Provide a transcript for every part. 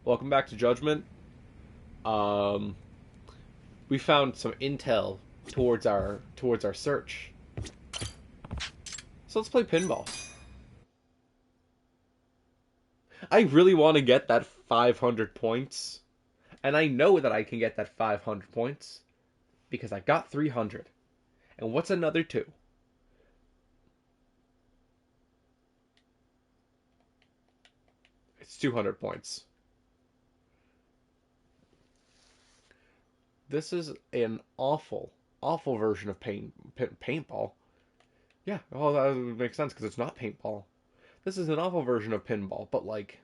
Welcome back to Judgement. Um, we found some intel towards our search. So let's play pinball. I really want to get that 500 points, and I know that I can get that 500 points because I got 300. And what's another two? It's 200 points. This is an awful version of paintball. Yeah, well, that would make sense because it's not paintball. This is an awful version of pinball, but like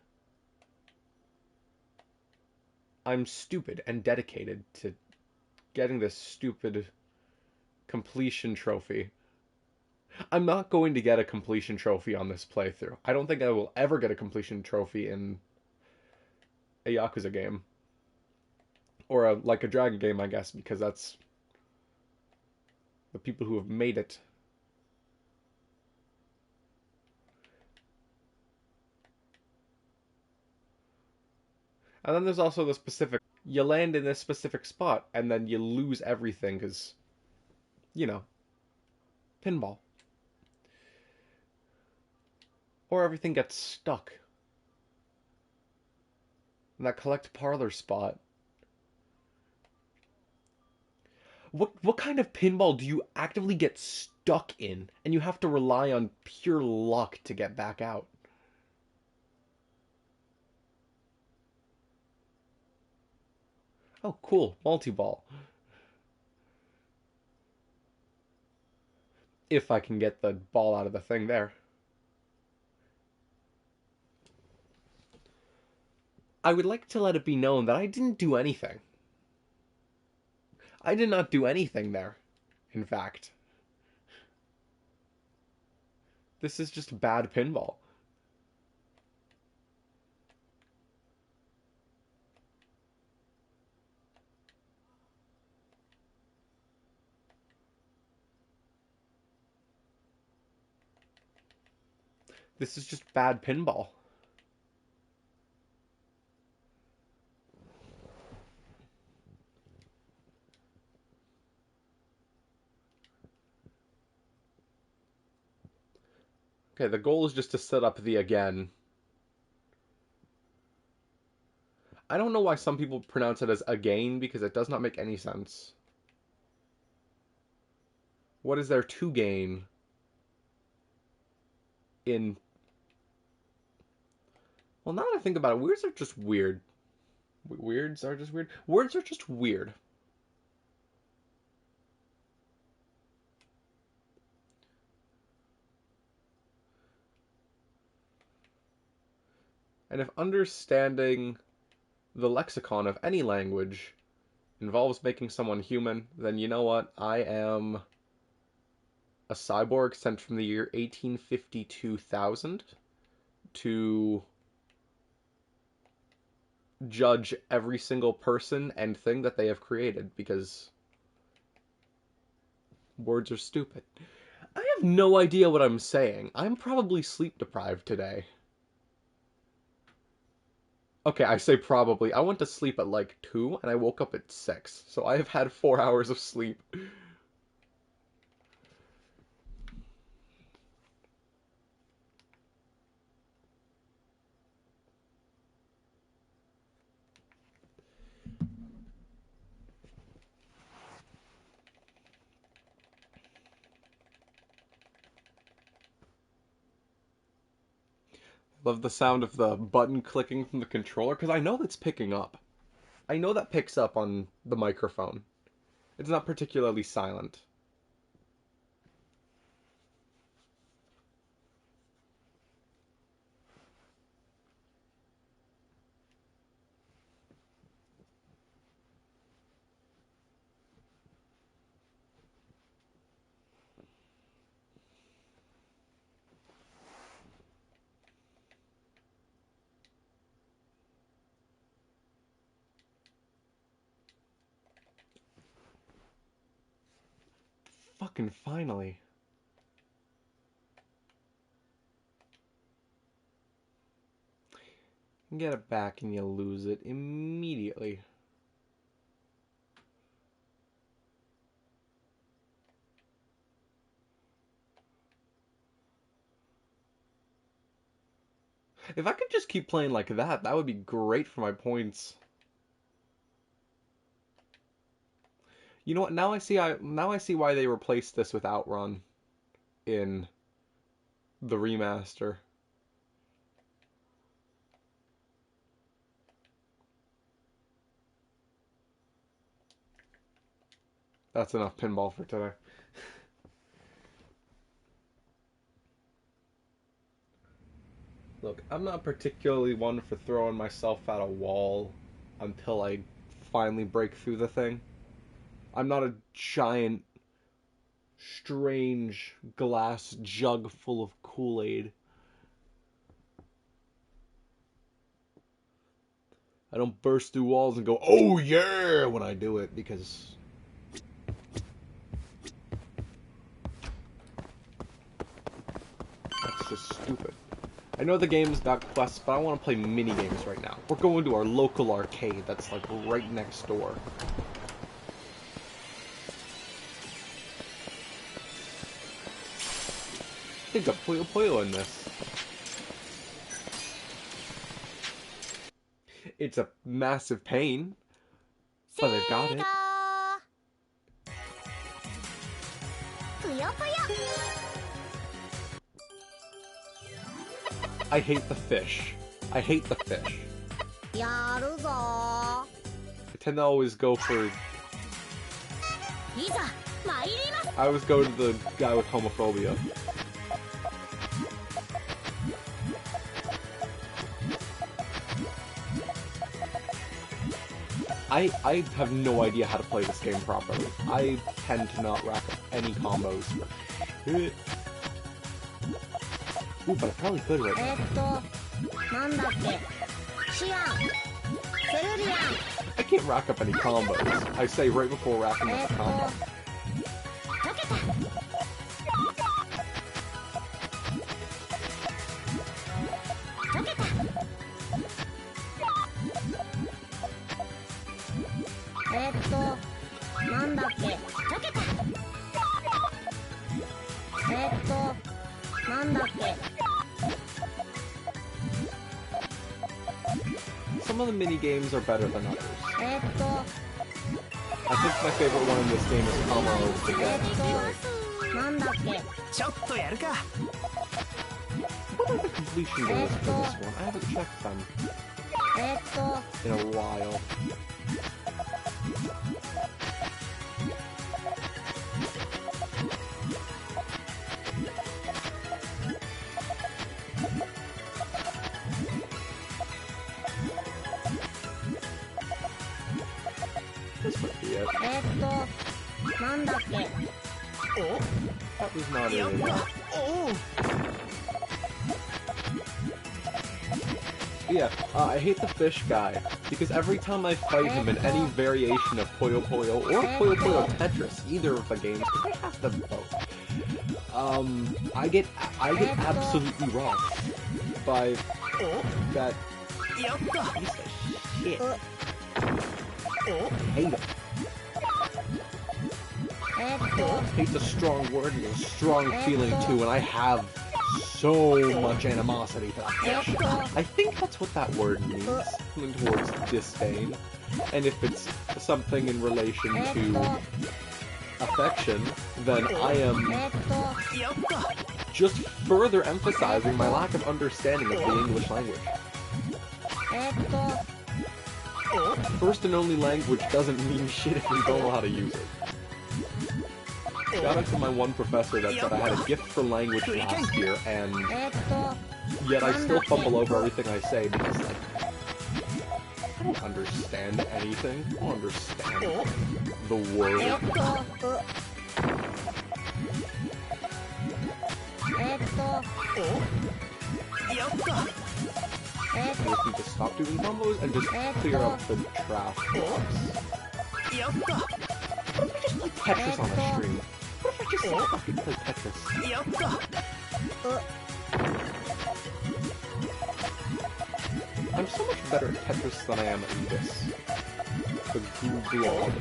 I'm stupid and dedicated to getting this stupid completion trophy. I'm not going to get a completion trophy on this playthrough. I don't think I will ever get a completion trophy in a Yakuza game. Or like a Dragon game, I guess, because that's the people who have made it. And then there's also the specific. You land in this specific spot, and then you lose everything because, you know, pinball. Or everything gets stuck. In that collect parlor spot. What kind of pinball do you actively get stuck in and you have to rely on pure luck to get back out? Oh, cool. Multi-ball. If I can get the ball out of the thing there. I would like to let it be known that I didn't do anything. I did not do anything there, in fact. This is just bad pinball. This is just bad pinball. Okay, the goal is just to set up the again. I don't know why some people pronounce it as again because it does not make any sense. What is there to gain in. Well, now that I think about it, weirds are just weird. Weirds are just weird. Words are just weird. And if understanding the lexicon of any language involves making someone human, then you know what? I am a cyborg sent from the year 1852,000 to judge every single person and thing that they have created because words are stupid. I have no idea what I'm saying. I'm probably sleep deprived today. Okay, I say probably. I went to sleep at like 2 and I woke up at 6. So I have had 4 hours of sleep. Love the sound of the button clicking from the controller because I know that's picking up. I know that picks up on the microphone. It's not particularly silent. Fucking finally. Get it back and you lose it immediately. If I could just keep playing like that, that would be great for my points. You know what? Now I see why they replaced this with Outrun in the remaster. That's enough pinball for today. Look, I'm not particularly one for throwing myself at a wall until I finally break through the thing. I'm not a giant, strange glass jug full of Kool-Aid. I don't burst through walls and go, oh yeah, when I do it, because that's just stupid. I know the game's got quests, but I want to play minigames right now. We're going to our local arcade that's like right next door. They got Puyo Puyo in this. It's a massive pain, but they've got it. I hate the fish. I hate the fish. I tend to always go for... I always go to the guy with homophobia. I have no idea how to play this game properly. I tend to not rack up any combos. Ooh, but I probably could right now. I can't rack up any combos. I say right before racking up a combo. Some of the mini games are better than others. I think my favorite one in this game is Combo the Dead. What are the completion goals for this one? I haven't checked them in a while. This might be it. That was not it enough. Yeah, I hate the fish guy, because every time I fight him in any variation of Puyo Puyo or Puyo Puyo Tetris, either of the games, because I have them both, I get absolutely rocked by that piece of shit. Hate him. Hate's a strong word and a strong feeling too, and I have so much animosity for that fish. I think that's what that word means, something towards disdain. And if it's something in relation to affection, then I am just further emphasizing my lack of understanding of the English language. First and only language doesn't mean shit if you don't know how to use it. Shout out to my one professor that said I had a gift for language last year, and yet I still fumble over everything I say because, like, I don't understand anything. I don't understand the world. I just need to stop doing combos and just clear up the trash box. What if I just play Tetris on the stream? What if I just fucking play Tetris? I'm so much better at Tetris than I am at this. The Google.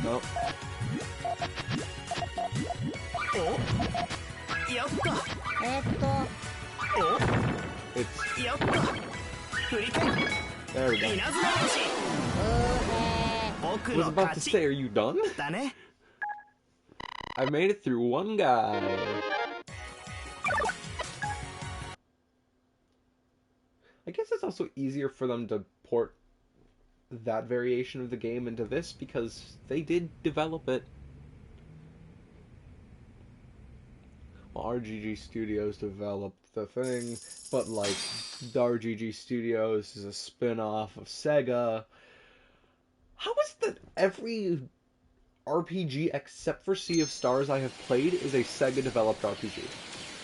No. It's... There we go. I was about to say, are you done? I made it through one guy. I guess it's also easier for them to port that variation of the game into this because they did develop it. Well, RGG Studios developed the thing, but like the RGG Studios is a spin-off of Sega. How is that every RPG except for Sea of Stars I have played is a Sega developed RPG?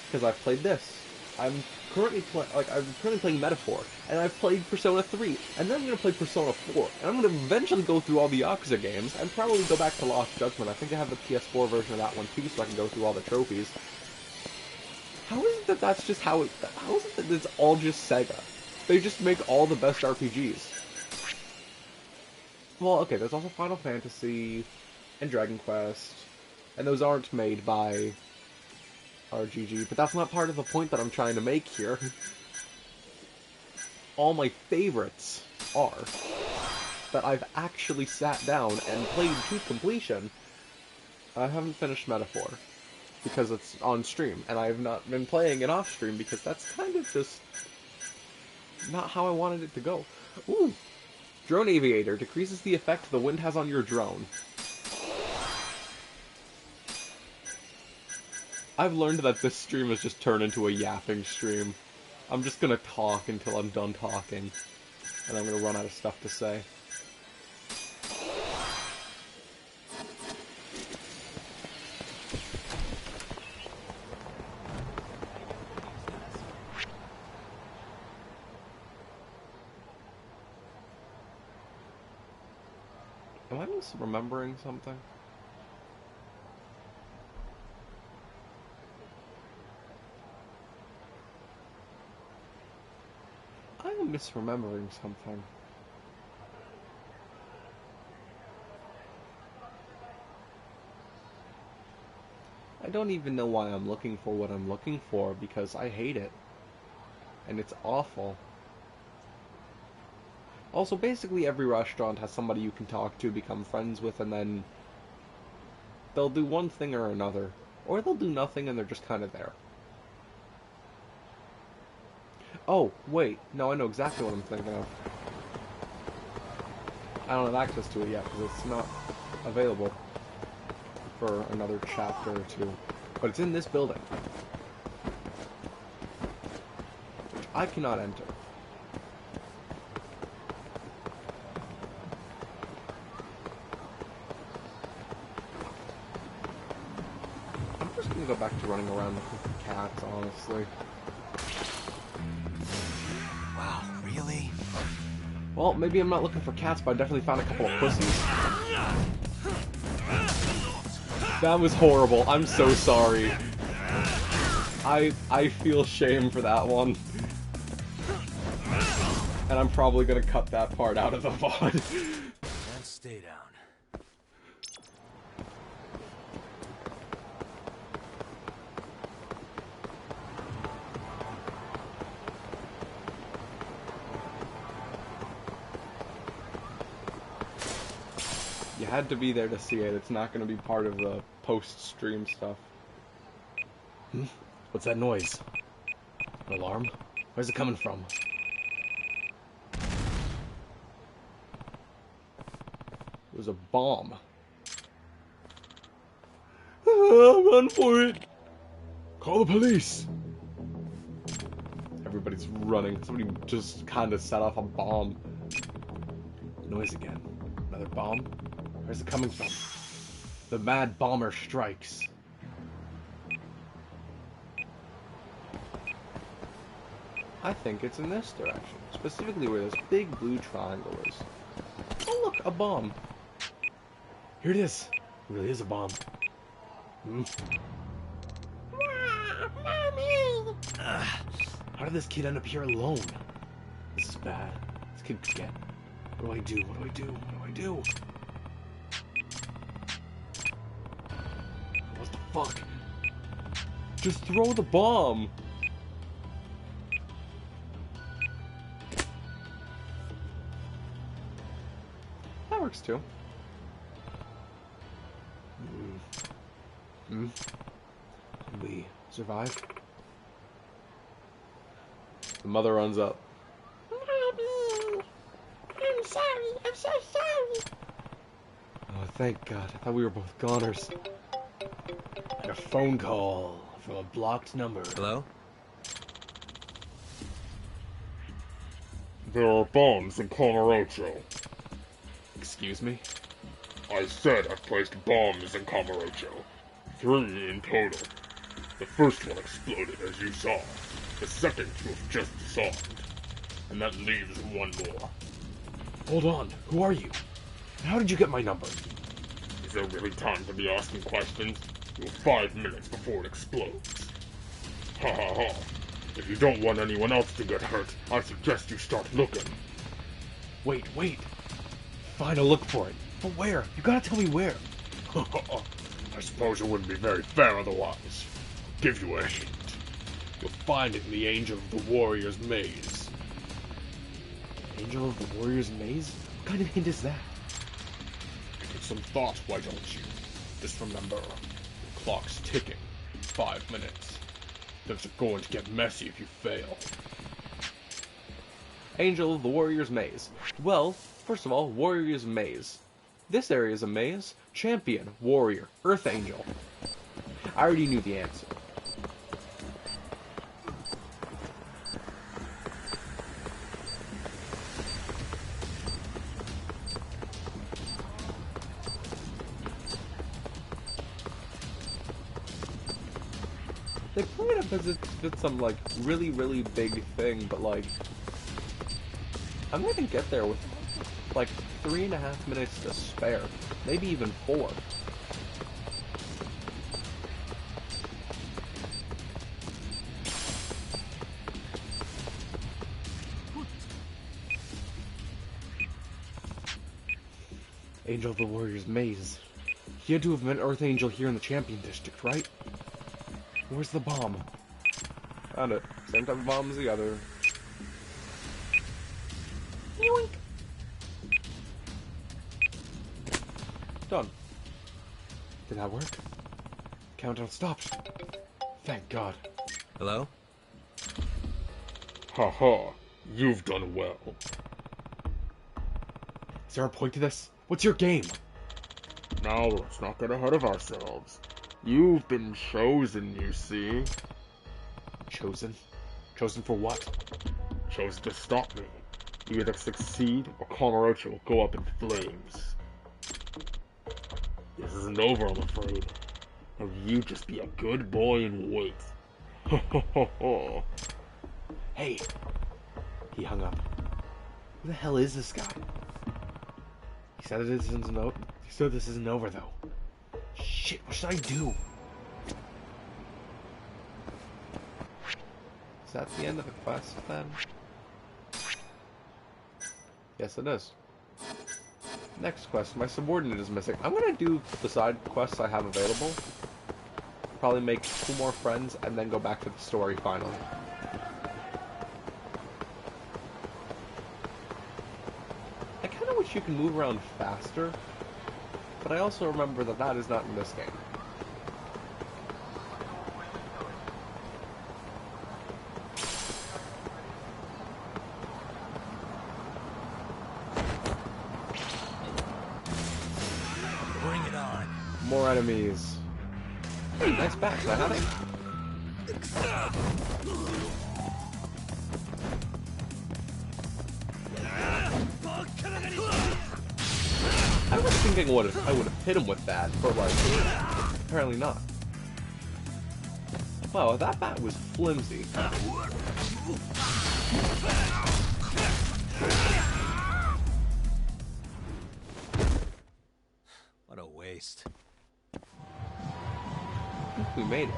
Because I've played this. I'm currently playing Metaphor, and I've played Persona 3, and then I'm going to play Persona 4, and I'm going to eventually go through all the Yakuza games, and probably go back to Lost Judgment. I think I have the PS4 version of that one too, so I can go through all the trophies. How is it that that's just how is it that it's all just Sega? They just make all the best RPGs. Well, okay, there's also Final Fantasy and Dragon Quest, and those aren't made by RGG, but that's not part of the point that I'm trying to make here. All my favorites are that I've actually sat down and played to completion. I haven't finished Metaphor because it's on stream, and I have not been playing it off stream because that's kind of just not how I wanted it to go. Ooh! Drone Aviator decreases the effect the wind has on your drone. I've learned that this stream has just turned into a yapping stream. I'm just gonna talk until I'm done talking, and I'm gonna run out of stuff to say. Am I misremembering something? I am misremembering something. I don't even know why I'm looking for what I'm looking for because I hate it. And it's awful. Also, basically every restaurant has somebody you can talk to, become friends with, and then they'll do one thing or another. Or they'll do nothing and they're just kind of there. Oh, wait. No, I know exactly what I'm thinking of. I don't have access to it yet because it's not available for another chapter or two. But it's in this building, which I cannot enter. I'm just going to go back to running around looking for cats, honestly. Wow, really? Well, maybe I'm not looking for cats, but I definitely found a couple of pussies. That was horrible. I'm so sorry. I feel shame for that one. And I'm probably gonna cut that part out of the VOD. Let's stay down. You had to be there to see it. It's not gonna be part of the post-stream stuff. What's that noise? An alarm? Where's it coming from? It was a bomb. Run for it! Call the police! Everybody's running. Somebody just kind of set off a bomb. Noise again. Another bomb? Where's it coming from? The mad bomber strikes. I think it's in this direction. Specifically where this big blue triangle is. Oh look, a bomb. Here it is. It really is a bomb. How did this kid end up here alone? This is bad. This kid could get... What do I do? What do I do? What do I do? What the fuck? Just throw the bomb! That works too. Can we survive? The mother runs up. Mommy! I'm sorry. I'm so sorry. Oh, thank God. I thought we were both goners. And a phone call from a blocked number. Hello? There are bombs in Kamurocho. Excuse me? I said I've placed bombs in Kamurocho. 3 in total. The first one exploded as you saw. The second you have just disarmed. And that leaves 1 more. Hold on. Who are you? And how did you get my number? Is there really time to be asking questions? You have 5 minutes before it explodes. Ha ha ha. If you don't want anyone else to get hurt, I suggest you start looking. Wait. Fine, I'll look for it. But where? You gotta tell me where. I suppose it wouldn't be very fair otherwise. I'll give you a hint. You'll find it in the Angel of the Warrior's maze. Angel of the Warrior's maze? What kind of hint is that? Give it some thought, why don't you? Just remember, the clock's ticking. 5 minutes. Things are going to get messy if you fail. Angel of the Warrior's maze. Well, first of all, Warrior's maze. This area is a maze. Champion, Warrior, Earth Angel. I already knew the answer. They played it as if it's some, like, really, really big thing, but, like, I'm gonna get there with, like, 3.5 minutes to spare. Maybe even 4. Angel of the Warrior's maze. You had to have met Earth Angel here in the Champion District, right? Where's the bomb? Found it. Same type of bomb as the other. Yoink! Done. Did that work? Countdown stopped. Thank God. Hello? Ha ha. You've done well. Is there a point to this? What's your game? Now let's not get ahead of ourselves. You've been chosen, you see. Chosen? Chosen for what? Chosen to stop me. You either succeed or Kamurocho will go up in flames. This isn't over, I'm afraid. Now you just be a good boy and wait. Ho ho ho ho. Hey! He hung up. Who the hell is this guy? He said this isn't over though. Shit, what should I do? Is that the end of the quest then? Yes, it is. Next quest, my subordinate is missing. I'm gonna do the side quests I have available. Probably make 2 more friends and then go back to the story finally. I kinda wish you can move around faster, but I also remember that that is not in this game. Bring it on. More enemies. Hey, nice batch, I have it. I was thinking I would have hit him with that, but like, apparently not. Wow, that bat was flimsy. What a waste. I think we made it.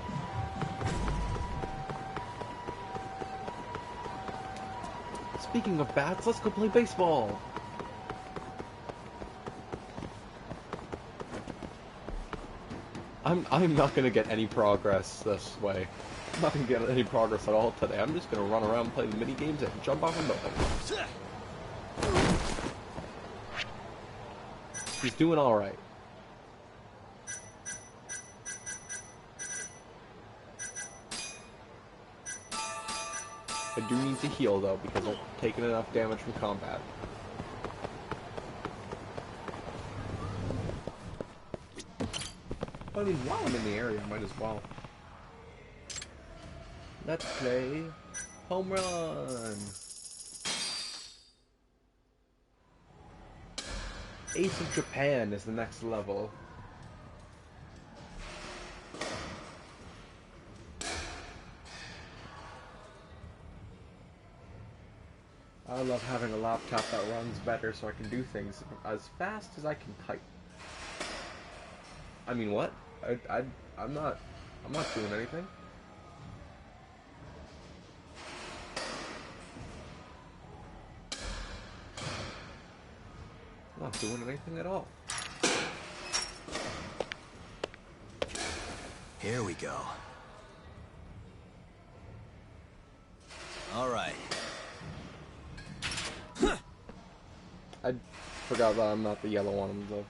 Speaking of bats, let's go play baseball. I'm not gonna get any progress this way. I'm not gonna get any progress at all today. I'm just gonna run around, play the mini games, and jump off a building. He's doing all right. I do need to heal though because I've taken enough damage from combat. I mean, while I'm in the area, I might as well. Let's play home run. Ace of Japan is the next level. I love having a laptop that runs better so I can do things as fast as I can type. I mean, what? I'm not doing anything. I'm not doing anything at all. Here we go. All right. I forgot that I'm not the yellow one, though.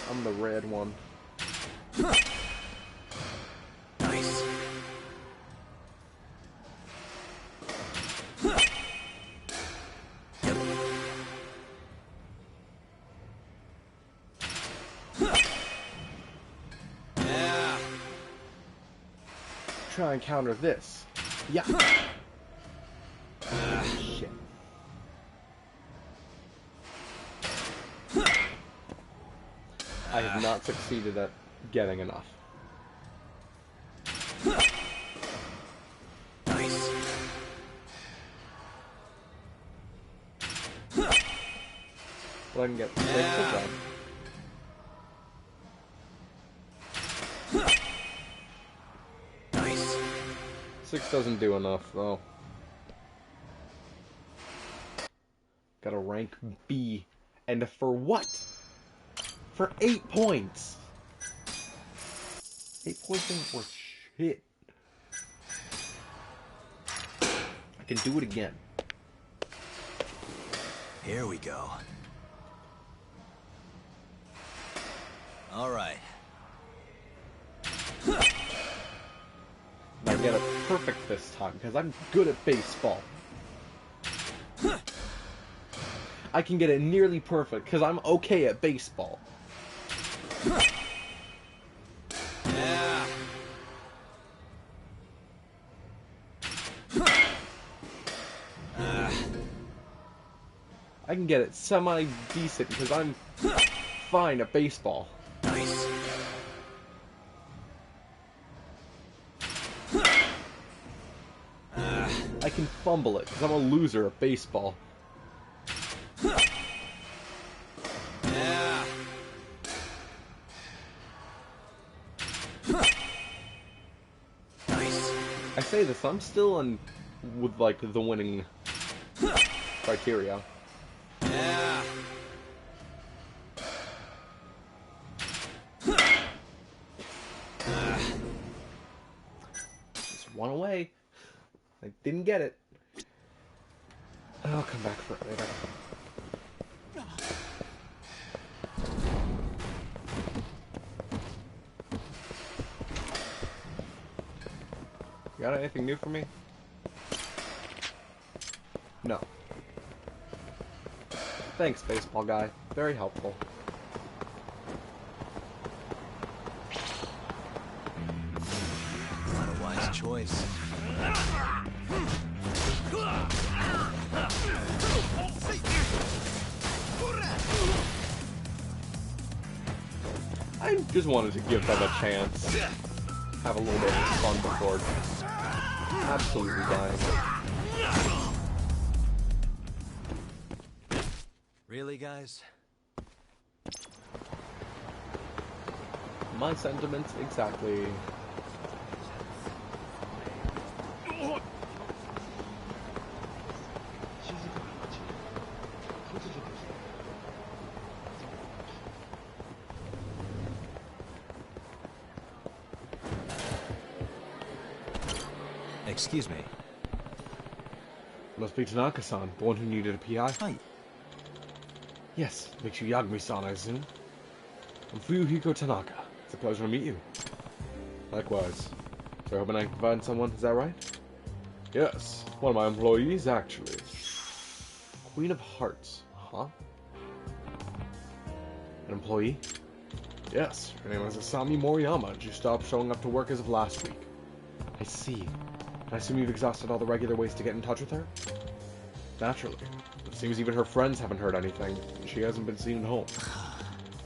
I'm the red one. Nice. Yep. Yeah. Try and counter this. Yeah. Shit. I have not succeeded at getting enough. Nice. But I can get this done. Nice. 6 doesn't do enough, though. Got a rank B. And for what? For 8 points! 8 points ain't worth shit. I can do it again. Here we go. All right. And I get it perfect this time, because I'm good at baseball. I can get it nearly perfect, because I'm okay at baseball. Yeah. I can get it semi-decent, because I'm fine at baseball. Nice. I can fumble it, because I'm a loser at baseball. Yeah. Nice. I say this, I'm still in with, like, the winning criteria. Yeah. Just one away. I didn't get it. I'll come back for it later. You got anything new for me? No. Thanks, baseball guy. Very helpful. Not a wise choice. I just wanted to give them a chance. Have a little bit of fun before absolutely dying. Really, guys? My sentiments exactly. Excuse me. Must be Tanaka-san, the one who needed a PI. Hi. Yes, makes you Yagami-san, I assume. I'm Fuyuhiko Tanaka. It's a pleasure to meet you. Likewise. So, hoping I can find someone, is that right? Yes, one of my employees, actually. Queen of Hearts, huh? An employee? Yes, her name is Asami Moriyama, and she stopped showing up to work as of last week. I see. Can I assume you've exhausted all the regular ways to get in touch with her? Naturally. It seems even her friends haven't heard anything, and she hasn't been seen at home.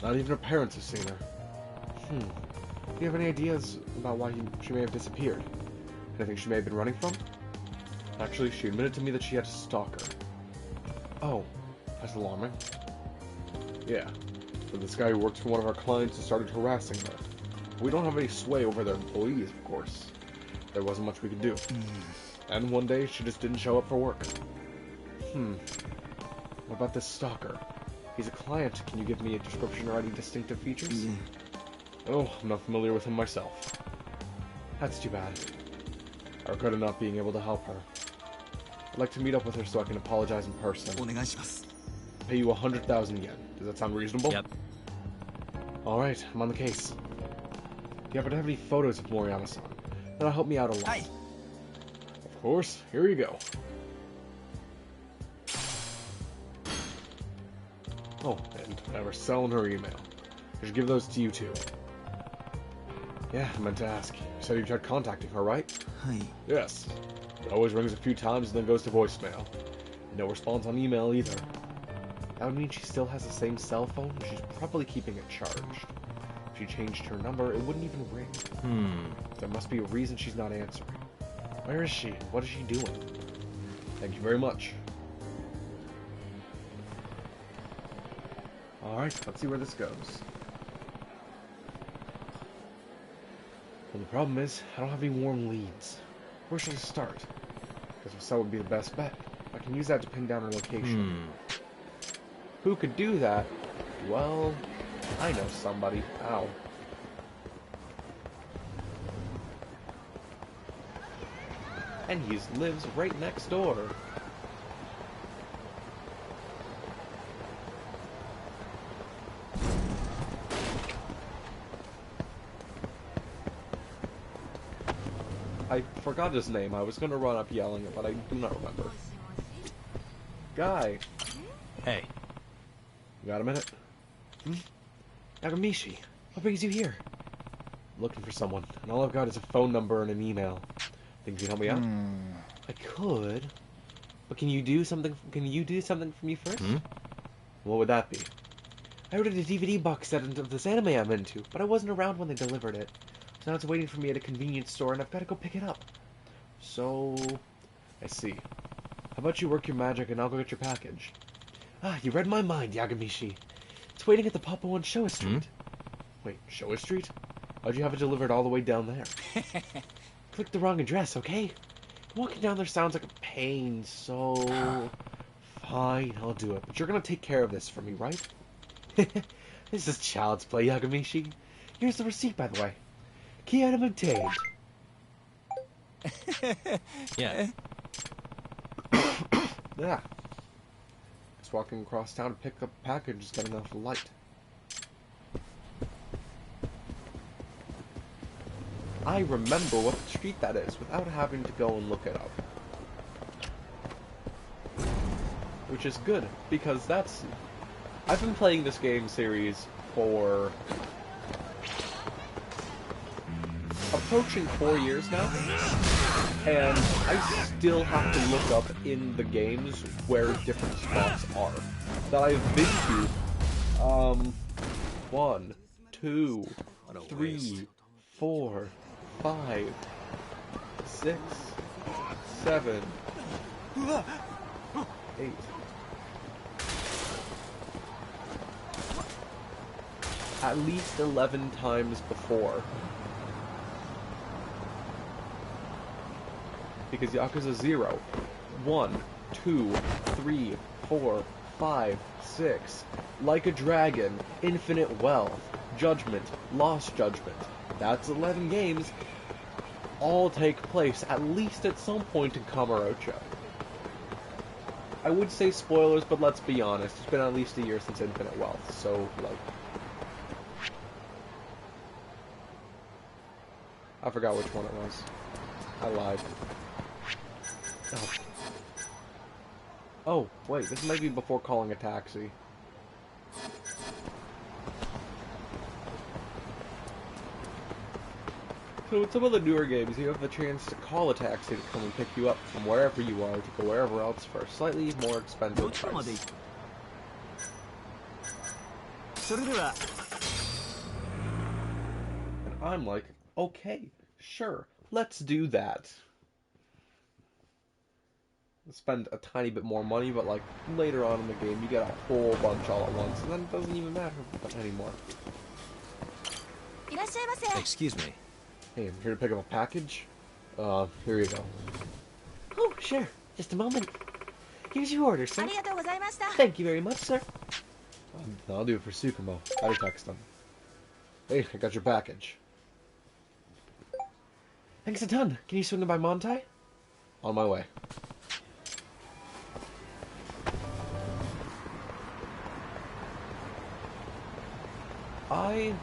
Not even her parents have seen her. Do you have any ideas about why she may have disappeared? Anything she may have been running from? Actually, she admitted to me that she had a stalker. Oh, that's alarming. Yeah, but this guy who works for one of our clients has started harassing her. We don't have any sway over their employees, of course. There wasn't much we could do. And one day, she just didn't show up for work. What about this stalker? He's a client. Can you give me a description or any distinctive features? Oh, I'm not familiar with him myself. That's too bad. I regret not being able to help her. I'd like to meet up with her so I can apologize in person. Pay you 100,000 yen. Does that sound reasonable? Yep. Alright, I'm on the case. Do you happen to have any photos of Moriyama-san? That'll help me out a lot. Hi. Of course, here you go. Oh, and I was selling her email. I should give those to you too. Yeah, I meant to ask. You said you tried contacting her, right? Hi. Yes. It always rings a few times and then goes to voicemail. No response on email either. That would mean she still has the same cell phone, and she's probably keeping it charged. If she changed her number, it wouldn't even ring. There must be a reason she's not answering. Where is she? What is she doing? Thank you very much. Alright, let's see where this goes. Well, the problem is, I don't have any warm leads. Where should I start? Because Rousseau would be the best bet. I can use that to pin down her location. Who could do that? Well, I know somebody. Ow. And he lives right next door. I forgot his name. I was going to run up yelling it, but I do not remember. Guy. Hey. You got a minute? Nagamishi, what brings you here? I'm looking for someone, and all I've got is a phone number and an email. Think you can help me out? I could, but can you do something? Can you do something for me first? What would that be? I ordered a DVD box set of this anime I'm into, but I wasn't around when they delivered it. So now it's waiting for me at a convenience store, and I've got to go pick it up. So, I see. How about you work your magic, and I'll go get your package? Ah, you read my mind, Yagamishi. It's waiting at the Papa One Showa Street. Wait, Showa Street? How'd you have it delivered all the way down there? Clicked the wrong address, okay? Walking down there sounds like a pain, so... Fine, I'll do it. But you're gonna take care of this for me, right? This is child's play, Yagamishi. Here's the receipt, by the way. Key item obtained. Yeah. Yeah. Just walking across town to pick up a package is getting off the light. I remember what street that is without having to go and look it up. Which is good, because that's... I've been playing this game series for... approaching 4 years now, and I still have to look up in the games where different spots are. That I've been to, 1, 2, 3, 4, 5, 6, 7, 8. At least 11 times before. Because Yakuza 0, 1, 2, 3, 4, 5, 6, Like a Dragon, Infinite Wealth, Judgment, Lost Judgment. That's 11 games. all take place, at least at some point, in Kamurocho. I would say spoilers, but let's be honest, it's been at least a year since Infinite Wealth, so, like... I forgot which one it was. I lied. Oh. Oh, wait, this might be before calling a taxi. So with some of the newer games, you have the chance to call a taxi to come and pick you up from wherever you are to go wherever else for a slightly more expensive price. And I'm like, okay, sure, let's do that. Spend a tiny bit more money, but like later on in the game, you get a whole bunch all at once, and then it doesn't even matter anymore. Excuse me. Hey, I'm here to pick up a package. Here you go. Oh, sure. Just a moment. Here's your order, sir. Thank you very much, sir. I'll do it for Tsukumo. Better text him. Hey, I got your package. Thanks a ton. Can you swing it by Montai? On my way. I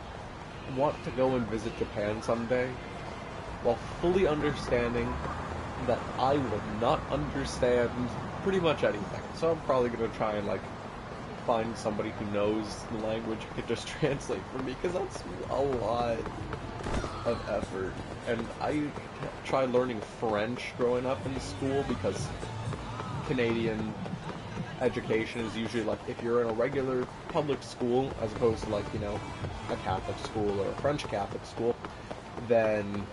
want to go and visit Japan someday, while fully understanding that I will not understand pretty much anything. So I'm probably going to try and, like, find somebody who knows the language who could just translate for me, because that's a lot of effort. And I tried learning French growing up in school, because Canadian education is usually, like, if you're in a regular public school, as opposed to, like, you know, a Catholic school or a French Catholic school, then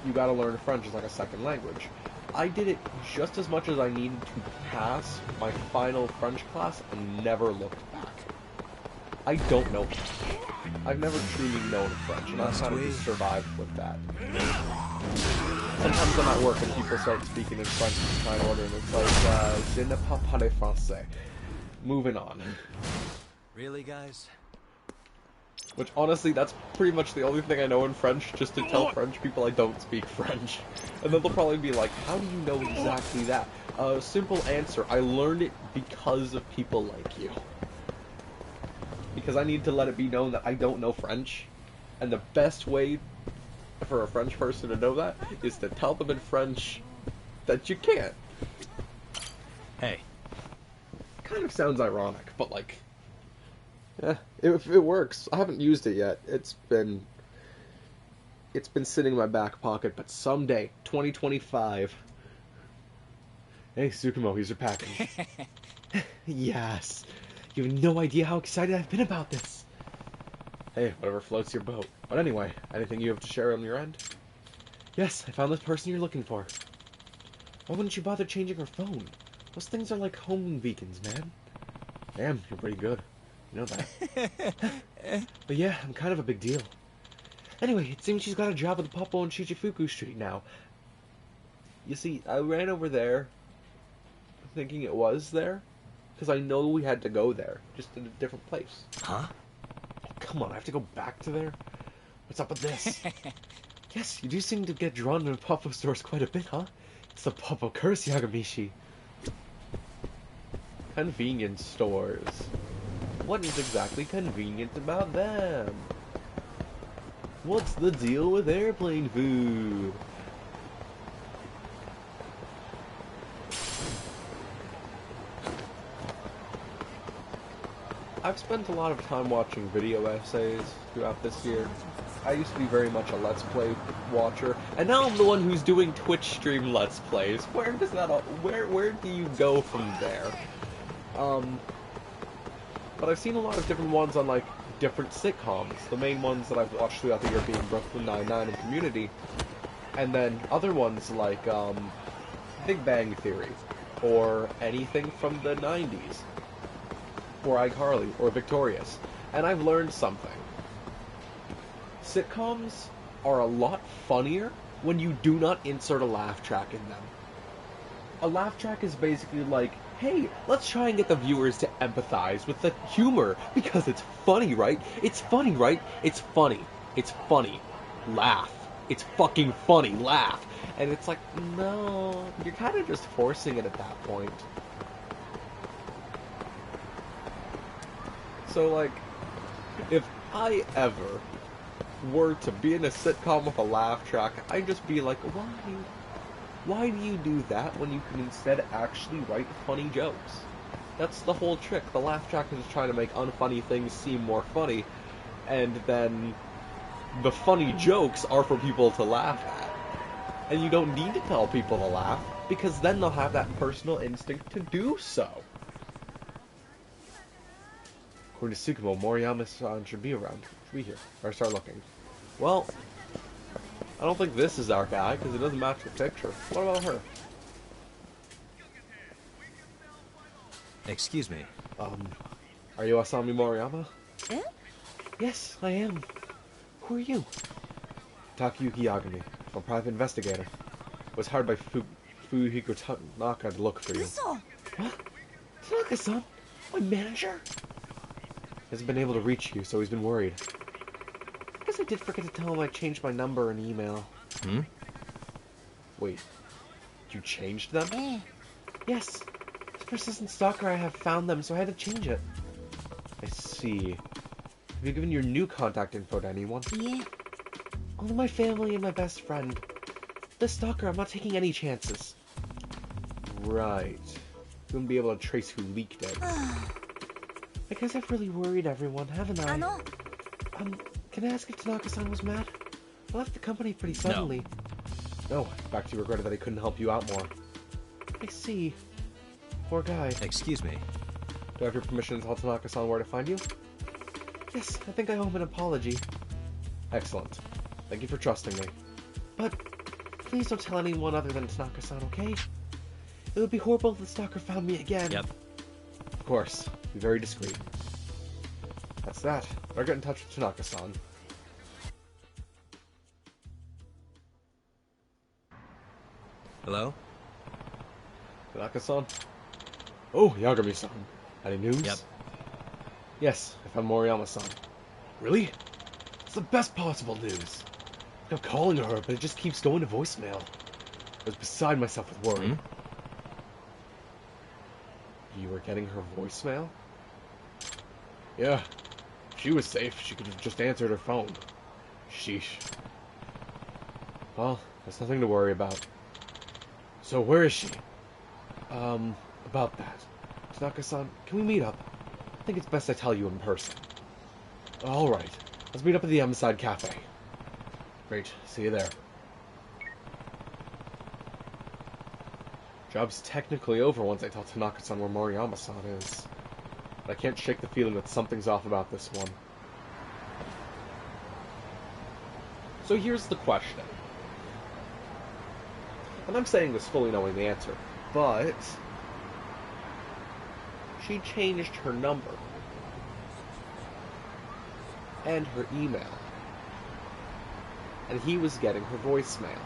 you gotta learn French as, like, a second language. I did it just as much as I needed to pass my final French class and never looked back. I don't know French. I've never truly known French, and I've kind of just survived with that. Sometimes I'm at work and people start speaking in French and trying to order, and it's like, je ne parle pas français. Moving on. Really, guys? Which, honestly, that's pretty much the only thing I know in French, just to tell French people I don't speak French. And then they'll probably be like, how do you know exactly that? Simple answer, I learned it because of people like you. Because I need to let it be known that I don't know French, and the best way for a French person to know that is to tell them in French that you can't. Hey. Kind of sounds ironic, but like, yeah, it works. I haven't used it yet. It's been sitting in my back pocket, but someday, 2025. Hey, Tsukumo, here's your package. Yes. You have no idea how excited I've been about this. Hey, whatever floats your boat. But anyway, anything you have to share on your end? Yes, I found this person you're looking for. Why wouldn't you bother changing her phone? Those things are like home beacons, man. Damn, you're pretty good. You know that. But yeah, I'm kind of a big deal. Anyway, it seems she's got a job at the Poppo on Shichifuku Street now. You see, I ran over there thinking it was there, because I know we had to go there, just in a different place. Huh? Come on, I have to go back to there? What's up with this? Yes, you do seem to get drawn to Poppo stores quite a bit, huh? It's the Poppo curse, Yagamishi. Convenience stores. What is exactly convenient about them? What's the deal with airplane food? I've spent a lot of time watching video essays throughout this year. I used to be very much a Let's Play watcher, and now I'm the one who's doing Twitch stream Let's Plays. Where does that all, where do you go from there? But I've seen a lot of different ones on, like, different sitcoms. The main ones that I've watched throughout the year being Brooklyn Nine-Nine and Community, and then other ones like, Big Bang Theory, or anything from the 90s. Or iCarly, or Victorious. And I've learned something. Sitcoms are a lot funnier when you do not insert a laugh track in them. A laugh track is basically like, hey, let's try and get the viewers to empathize with the humor, because it's funny, right? It's funny, right? It's funny. It's funny. Laugh. it's fucking funny, laugh. And it's like, no, you're kind of just forcing it at that point. So, like, if I ever were to be in a sitcom with a laugh track, I'd just be like, why? Why do you do that when you can instead actually write funny jokes? That's the whole trick. The laugh track is trying to make unfunny things seem more funny, and then the funny jokes are for people to laugh at. And you don't need to tell people to laugh, because then they'll have that personal instinct to do so. According to Tsukumo, Moriyama-san should be around. Should be here. Or start looking. Well, I don't think this is our guy, because it doesn't match the picture. What about her? Excuse me. Are you Asami Moriyama? Eh? Yes, I am. Who are you? Takayuki Yagami. I'm a private investigator. Was hired by Fuyuhiko Tanaka to look for you. Uso. What? Tanaka-san? My manager? Hasn't been able to reach you, so he's been worried. I guess I did forget to tell him I changed my number and email. Wait. You changed them? Eh. Yes. This persistent stalker I have found them, so I had to change it. I see. Have you given your new contact info to anyone? Yeah. Only my family and my best friend. This stalker, I'm not taking any chances. Right. You wouldn't be able to trace who leaked it. I guess I've really worried everyone, haven't I? Can I ask if Tanaka-san was mad? I left the company pretty suddenly. No. In fact, he regretted that he couldn't help you out more. I see. Poor guy. Excuse me. Do I have your permission to tell Tanaka-san where to find you? Yes, I think I owe him an apology. Excellent. Thank you for trusting me. But please don't tell anyone other than Tanaka-san, okay? It would be horrible if the stalker found me again. Yep. Of course. Be very discreet. That's that. Better get in touch with Tanaka-san. Hello? Tanaka-san? Oh, Yagami-san. Any news? Yep. Yes, I found Moriyama-san. Really? It's the best possible news. I'm calling her, but it just keeps going to voicemail. I was beside myself with worry. You were getting her voicemail? Yeah. If she was safe, she could have just answered her phone. Sheesh. Well, there's nothing to worry about. So where is she? About that. Tanaka-san, can we meet up? I think it's best I tell you in person. Alright. Let's meet up at the M-Side Cafe. Great. See you there. Job's technically over once I tell Tanaka-san where Moriyama-san is. But I can't shake the feeling that something's off about this one. So here's the question. And I'm saying this fully knowing the answer, but she changed her number and her email, and he was getting her voicemail.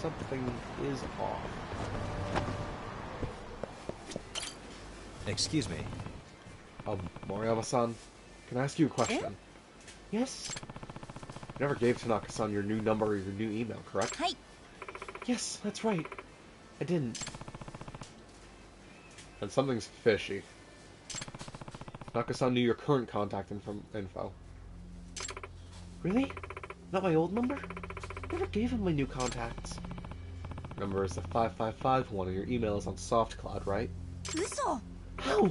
Something is off. Excuse me. Moriyama-san, can I ask you a question? Yes? You never gave Tanaka-san your new number or your new email, correct? Hi. Yes, that's right. I didn't. And something's fishy. Tanaka-san knew your current contact info. Really? Not my old number? I never gave him my new contacts. Number is the 555 one, and your email is on SoftCloud, right? Uso. How?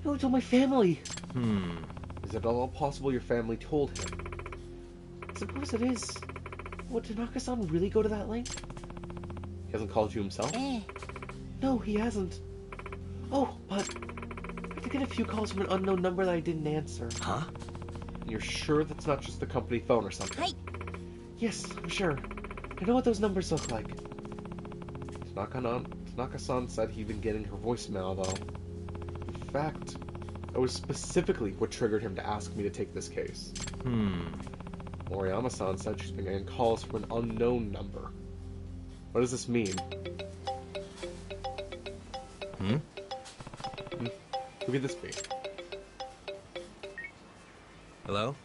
No, told my family. Is it at all possible your family told him? I suppose it is. Would Tanaka-san really go to that link? He hasn't called you himself? Eh. No, he hasn't. Oh, but I did get a few calls from an unknown number that I didn't answer. Huh? And you're sure that's not just the company phone or something? Hi. Yes, I'm sure. I know what those numbers look like. Tanaka-san said he'd been getting her voicemail, though. In fact, it was specifically what triggered him to ask me to take this case. Moriyama-san said she's been getting calls from an unknown number. What does this mean? Who could this be? Hello?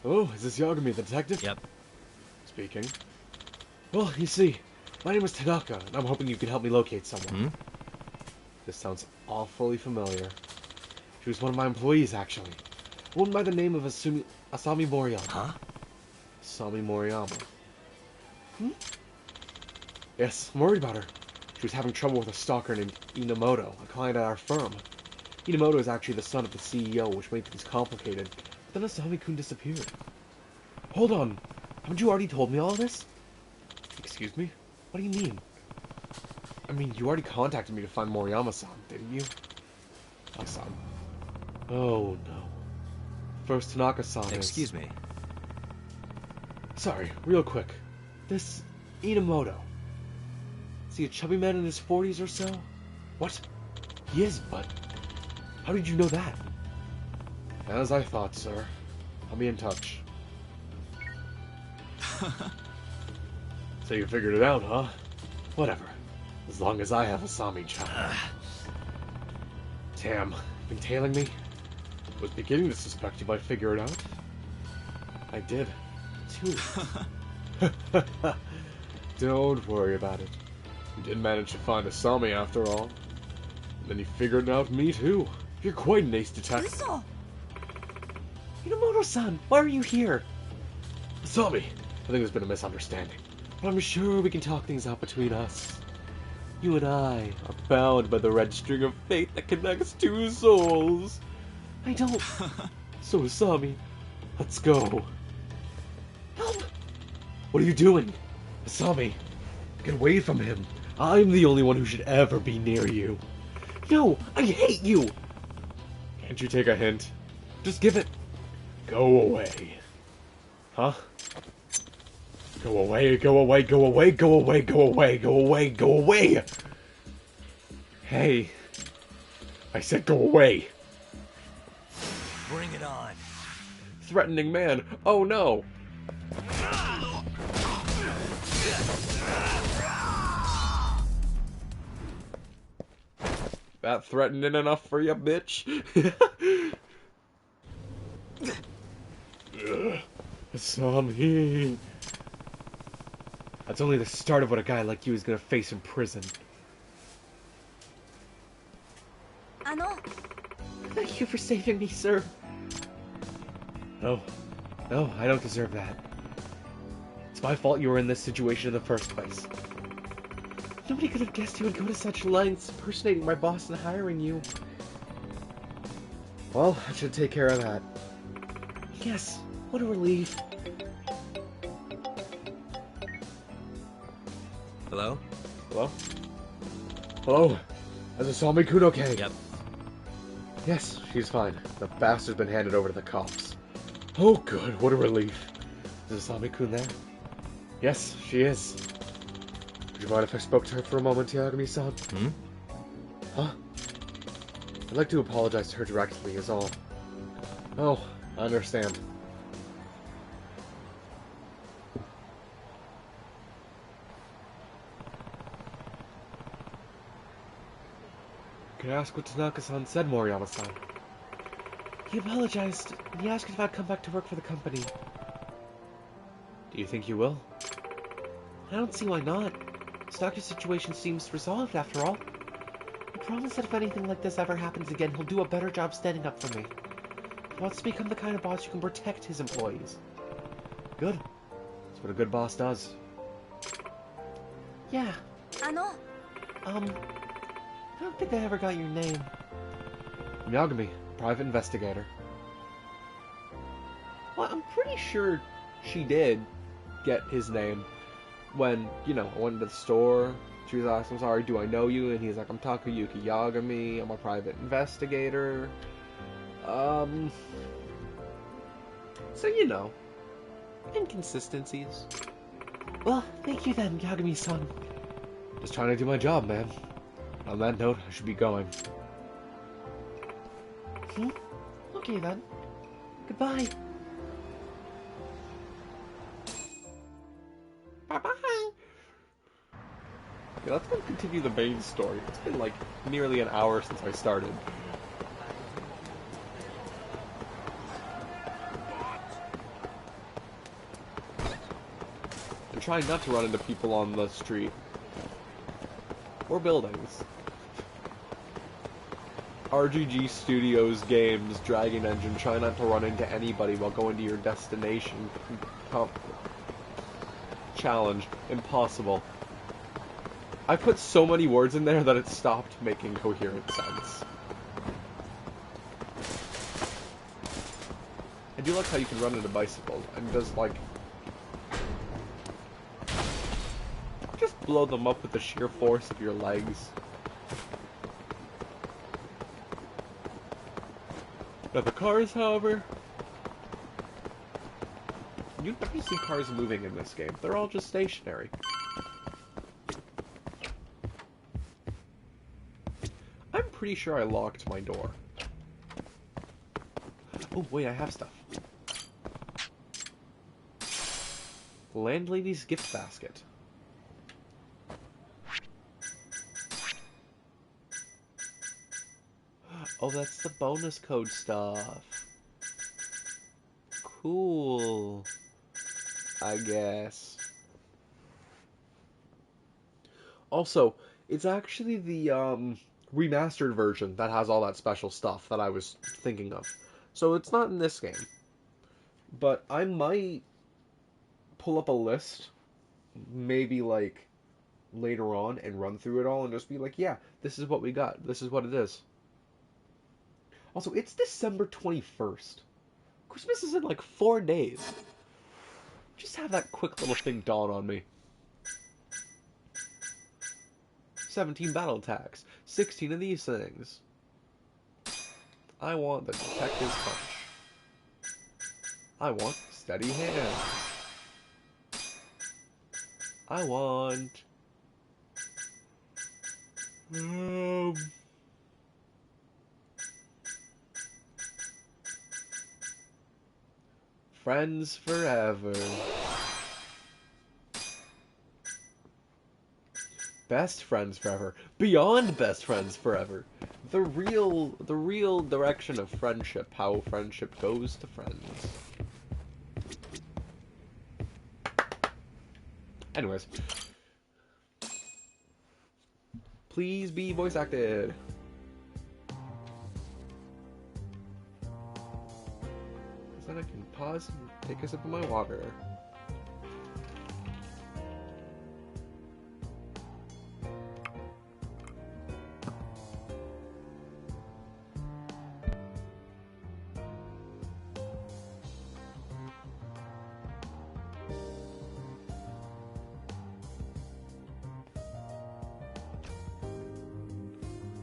Hello, is this Yagami, the detective? Yep. Speaking. Well, you see, my name is Tanaka, and I'm hoping you can help me locate someone. This sounds awfully familiar. She was one of my employees, actually. One by the name of Asami Moriyama. Huh? Asami Moriyama. Yes, I'm worried about her. She was having trouble with a stalker named Inamoto, a client at our firm. Inamoto is actually the son of the CEO, which made things complicated. But then Asami-kun disappeared. Hold on. Haven't you already told me all this? Excuse me? What do you mean? I mean, you already contacted me to find Moriyama-san, didn't you? San. Oh, no. First Tanaka-san is... Excuse me. Sorry, real quick. This Inamoto. Is he a chubby man in his 40s or so? What? He is, but... How did you know that? As I thought, sir. I'll be in touch. So you figured it out, huh? Whatever. As long as I have Asami-chan. Damn, been tailing me? Was beginning to suspect you might figure it out. I did, too. Don't worry about it. You did manage to find Asami after all. And then you figured out me too. You're quite an ace detective. Inamoto-san, why are you here? Asami, I think there's been a misunderstanding. But I'm sure we can talk things out between us. You and I are bound by the red string of fate that connects two souls. I don't. So, Asami, let's go. Help! What are you doing? Asami, get away from him. I'm the only one who should ever be near you. No, I hate you! Can't you take a hint? Just give it. Go away. Huh? Go away, go away, go away, go away, go away, go away, go away! Hey. I said go away. Bring it on. Threatening man. Oh no. That threatening enough for you, bitch? Asami. That's only the start of what a guy like you is gonna face in prison. Thank you for saving me, sir. No, I don't deserve that. It's my fault you were in this situation in the first place. Nobody could have guessed you would go to such lengths impersonating my boss and hiring you. Well, I should take care of that. Yes, what a relief. Hello? Hello? Hello? Is Asami-kun okay? Yep. Yes, she's fine. The bastard's been handed over to the cops. Oh good, what a relief. Is Asami-kun there? Yes, she is. Would you mind if I spoke to her for a moment, Yagami-san? Huh? I'd like to apologize to her directly, is all. Oh, I understand. Can I ask what Tanaka-san said, Moriyama-san? He apologized, and he asked if I'd come back to work for the company. Do you think you will? I don't see why not. This doctor's situation seems resolved, after all. He promised that if anything like this ever happens again, he'll do a better job standing up for me. He wants to become the kind of boss who can protect his employees. Good. That's what a good boss does. Yeah. I don't think I ever got your name. I'm Yagami, private investigator. Well, I'm pretty sure she did get his name when, you know, I went to the store. She was asking, I'm sorry, do I know you? And he's like, I'm Takayuki Yagami, I'm a private investigator. So, you know, inconsistencies. Well, thank you then, Yagami-san. Just trying to do my job, man. On that note, I should be going. Okay then. Goodbye. Bye-bye. Yeah, let's go continue the main story. It's been like nearly an hour since I started. And trying not to run into people on the street. Or buildings. RGG Studios Games Dragon Engine. Try not to run into anybody while going to your destination. Challenge. Impossible. I put so many words in there that it stopped making coherent sense. I do like how you can run into bicycles and just like just blow them up with the sheer force of your legs. Now the cars, however, you never see cars moving in this game. They're all just stationary. I'm pretty sure I locked my door. Oh wait, I have stuff. Landlady's gift basket. Oh, that's the bonus code stuff. Cool. I guess. Also, it's actually the remastered version that has all that special stuff that I was thinking of. So it's not in this game. But I might pull up a list, maybe like later on, and run through it all and just be like, yeah, this is what we got. This is what it is. Also, it's December 21st. Christmas is in like 4 days. Just have that quick little thing dawn on me. 17 battle attacks. 16 of these things. I want the detective's punch. I want steady hands. I want... Friends forever. Best friends forever. Beyond best friends forever. The real direction of friendship. How friendship goes to friends. Anyways. Please be voice acted. Then I can pause and take a sip of my water.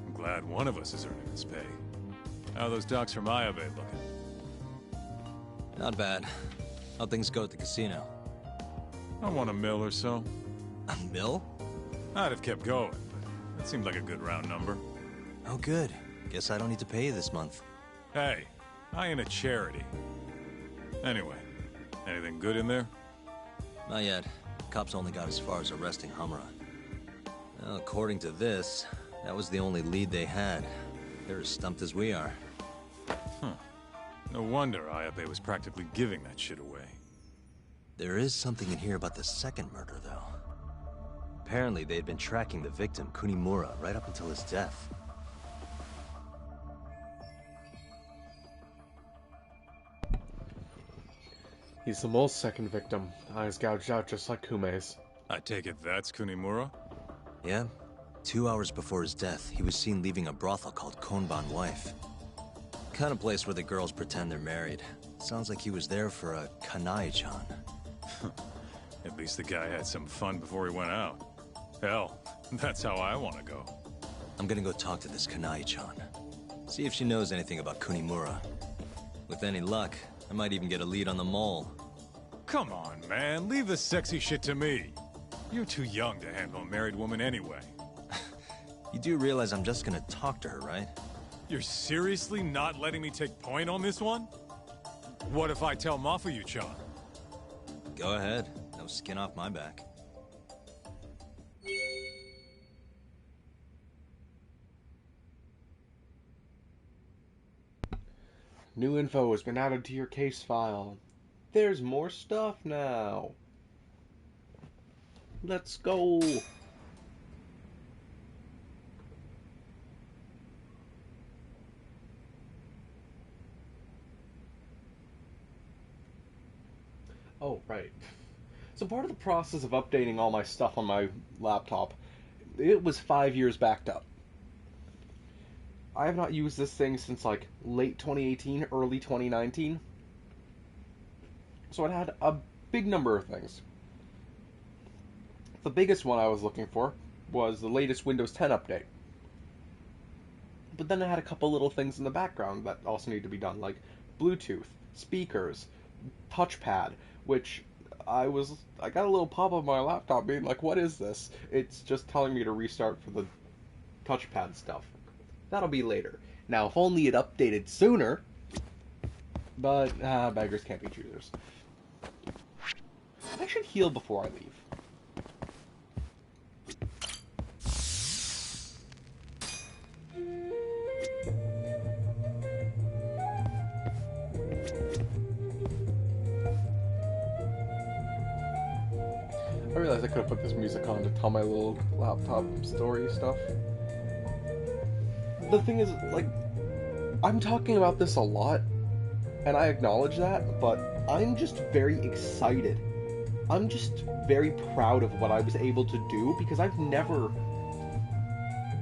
I'm glad one of us is earning its pay. How are those docs from Maya Bay looking? Not bad. How'd things go at the casino? I want $1 million or so. $1 million? I'd have kept going, but that seemed like a good round number. Oh, good. Guess I don't need to pay you this month. Hey, I ain't a charity. Anyway, anything good in there? Not yet. Cops only got as far as arresting Hamra. Well, according to this, that was the only lead they had. They're as stumped as we are. Huh. No wonder Ayabe was practically giving that shit away. There is something in here about the second murder, though. Apparently, they had been tracking the victim, Kunimura, right up until his death. He's the mole's second victim. Eyes gouged out just like Kume's. I take it that's Kunimura? Yeah? 2 hours before his death, he was seen leaving a brothel called Konban Wife. Kind of place where the girls pretend they're married. Sounds like he was there for a kanai-chan. At least the guy had some fun before he went out. Hell, that's how I want to go. I'm gonna go talk to this kanai-chan. See if she knows anything about Kunimura. With any luck, I might even get a lead on the mole. Come on, man. Leave the sexy shit to me. You're too young to handle a married woman anyway. You do realize I'm just gonna talk to her, right? You're seriously not letting me take point on this one? What if I tell Mafuyu-chan? Go ahead. No skin off my back. New info has been added to your case file. There's more stuff now. Let's go. Oh, right. So part of the process of updating all my stuff on my laptop, it was 5 years backed up. I have not used this thing since like late 2018, early 2019. So it had a big number of things. The biggest one I was looking for was the latest Windows 10 update. But then it had a couple little things in the background that also need to be done, like Bluetooth, speakers, touchpad, which I got a little pop up on my laptop being like, what is this? It's just telling me to restart for the touchpad stuff. That'll be later. Now, if only it updated sooner, but beggars can't be choosers. I should heal before I leave. I realized I could have put this music on to tell my little laptop story stuff. The thing is, like, I'm talking about this a lot, and I acknowledge that, but I'm just very excited. I'm just very proud of what I was able to do, because I've never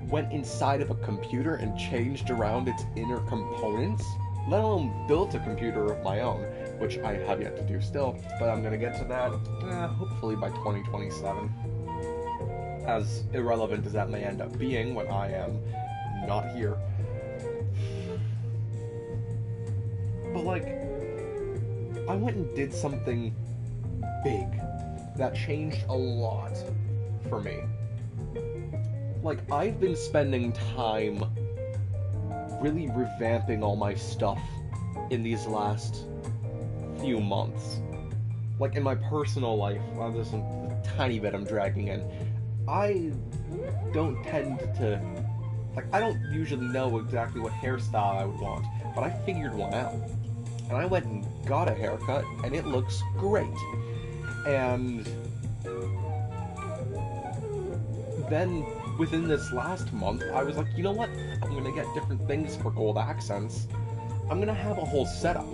went inside of a computer and changed around its inner components, let alone built a computer of my own, which I have yet to do still, but I'm going to get to that hopefully by 2027. As irrelevant as that may end up being when I am not here. But like, I went and did something big that changed a lot for me. Like, I've been spending time really revamping all my stuff in these last few months. Like, in my personal life, there's a tiny bit I'm dragging in. I don't tend to... Like, I don't usually know exactly what hairstyle I would want, but I figured one out. And I went and got a haircut, and it looks great. And then, within this last month, I was like, you know what? I'm gonna get different things for gold accents. I'm gonna have a whole setup.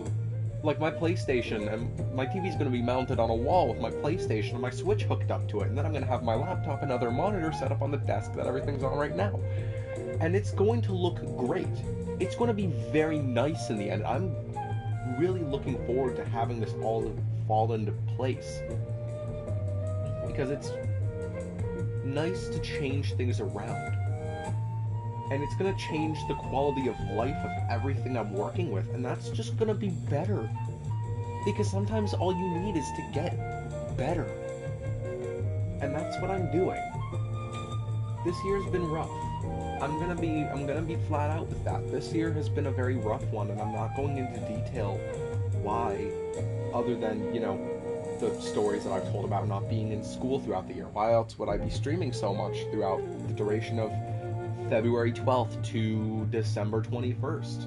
Like my PlayStation, and my TV's gonna be mounted on a wall with my PlayStation and my Switch hooked up to it, and then I'm gonna have my laptop and other monitor set up on the desk that everything's on right now. And it's going to look great. It's going to be very nice in the end. I'm really looking forward to having this all fall into place. Because it's nice to change things around. And it's going to change the quality of life of everything I'm working with. And that's just going to be better. Because sometimes all you need is to get better. And that's what I'm doing. This year's been rough. I'm gonna be flat out with that. This year has been a very rough one, and I'm not going into detail why, other than, you know, the stories that I've told about not being in school throughout the year. Why else would I be streaming so much throughout the duration of February 12th to December 21st?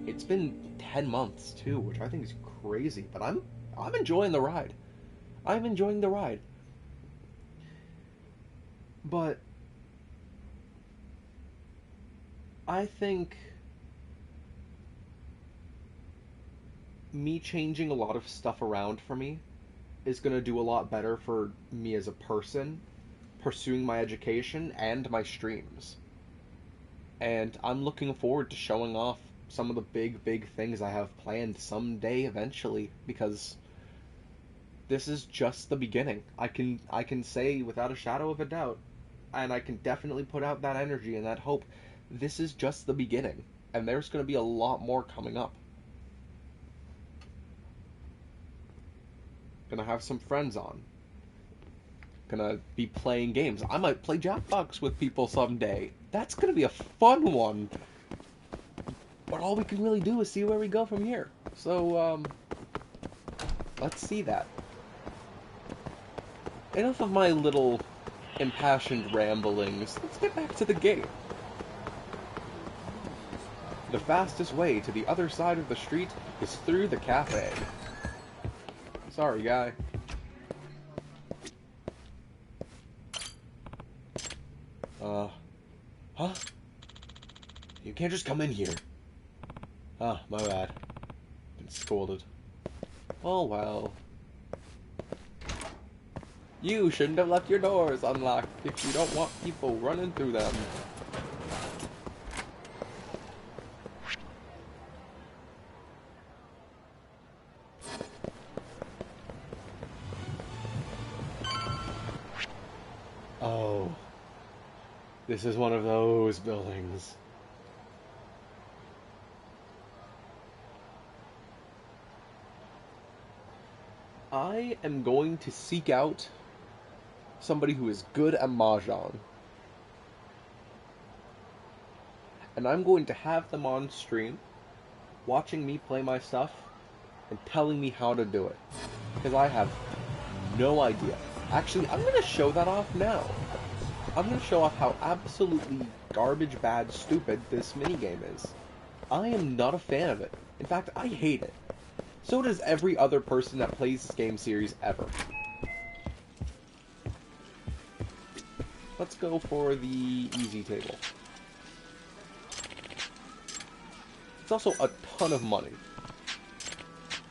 It's been 10 months too, which I think is crazy, but I'm enjoying the ride. I'm enjoying the ride. But I think me changing a lot of stuff around for me is going to do a lot better for me as a person, pursuing my education and my streams. And I'm looking forward to showing off some of the big things I have planned someday eventually, because this is just the beginning. I can say without a shadow of a doubt, and I can definitely put out that energy and that hope, this is just the beginning, and there's going to be a lot more coming up. Gonna have some friends on. Gonna be playing games. I might play Jackbox with people someday. That's gonna be a fun one. But all we can really do is see where we go from here. So, let's see that. Enough of my little impassioned ramblings. Let's get back to the game. The fastest way to the other side of the street is through the cafe. Sorry, guy. Huh? You can't just come in here. Ah, my bad. Been scolded. Oh well. You shouldn't have left your doors unlocked if you don't want people running through them. Oh. This is one of those buildings. I am going to seek out somebody who is good at Mahjong. And I'm going to have them on stream, watching me play my stuff, and telling me how to do it. Because I have no idea. Actually, I'm going to show that off now. I'm going to show off how absolutely garbage bad stupid this minigame is. I am not a fan of it. In fact, I hate it. So does every other person that plays this game series ever. Let's go for the easy table. It's also a ton of money,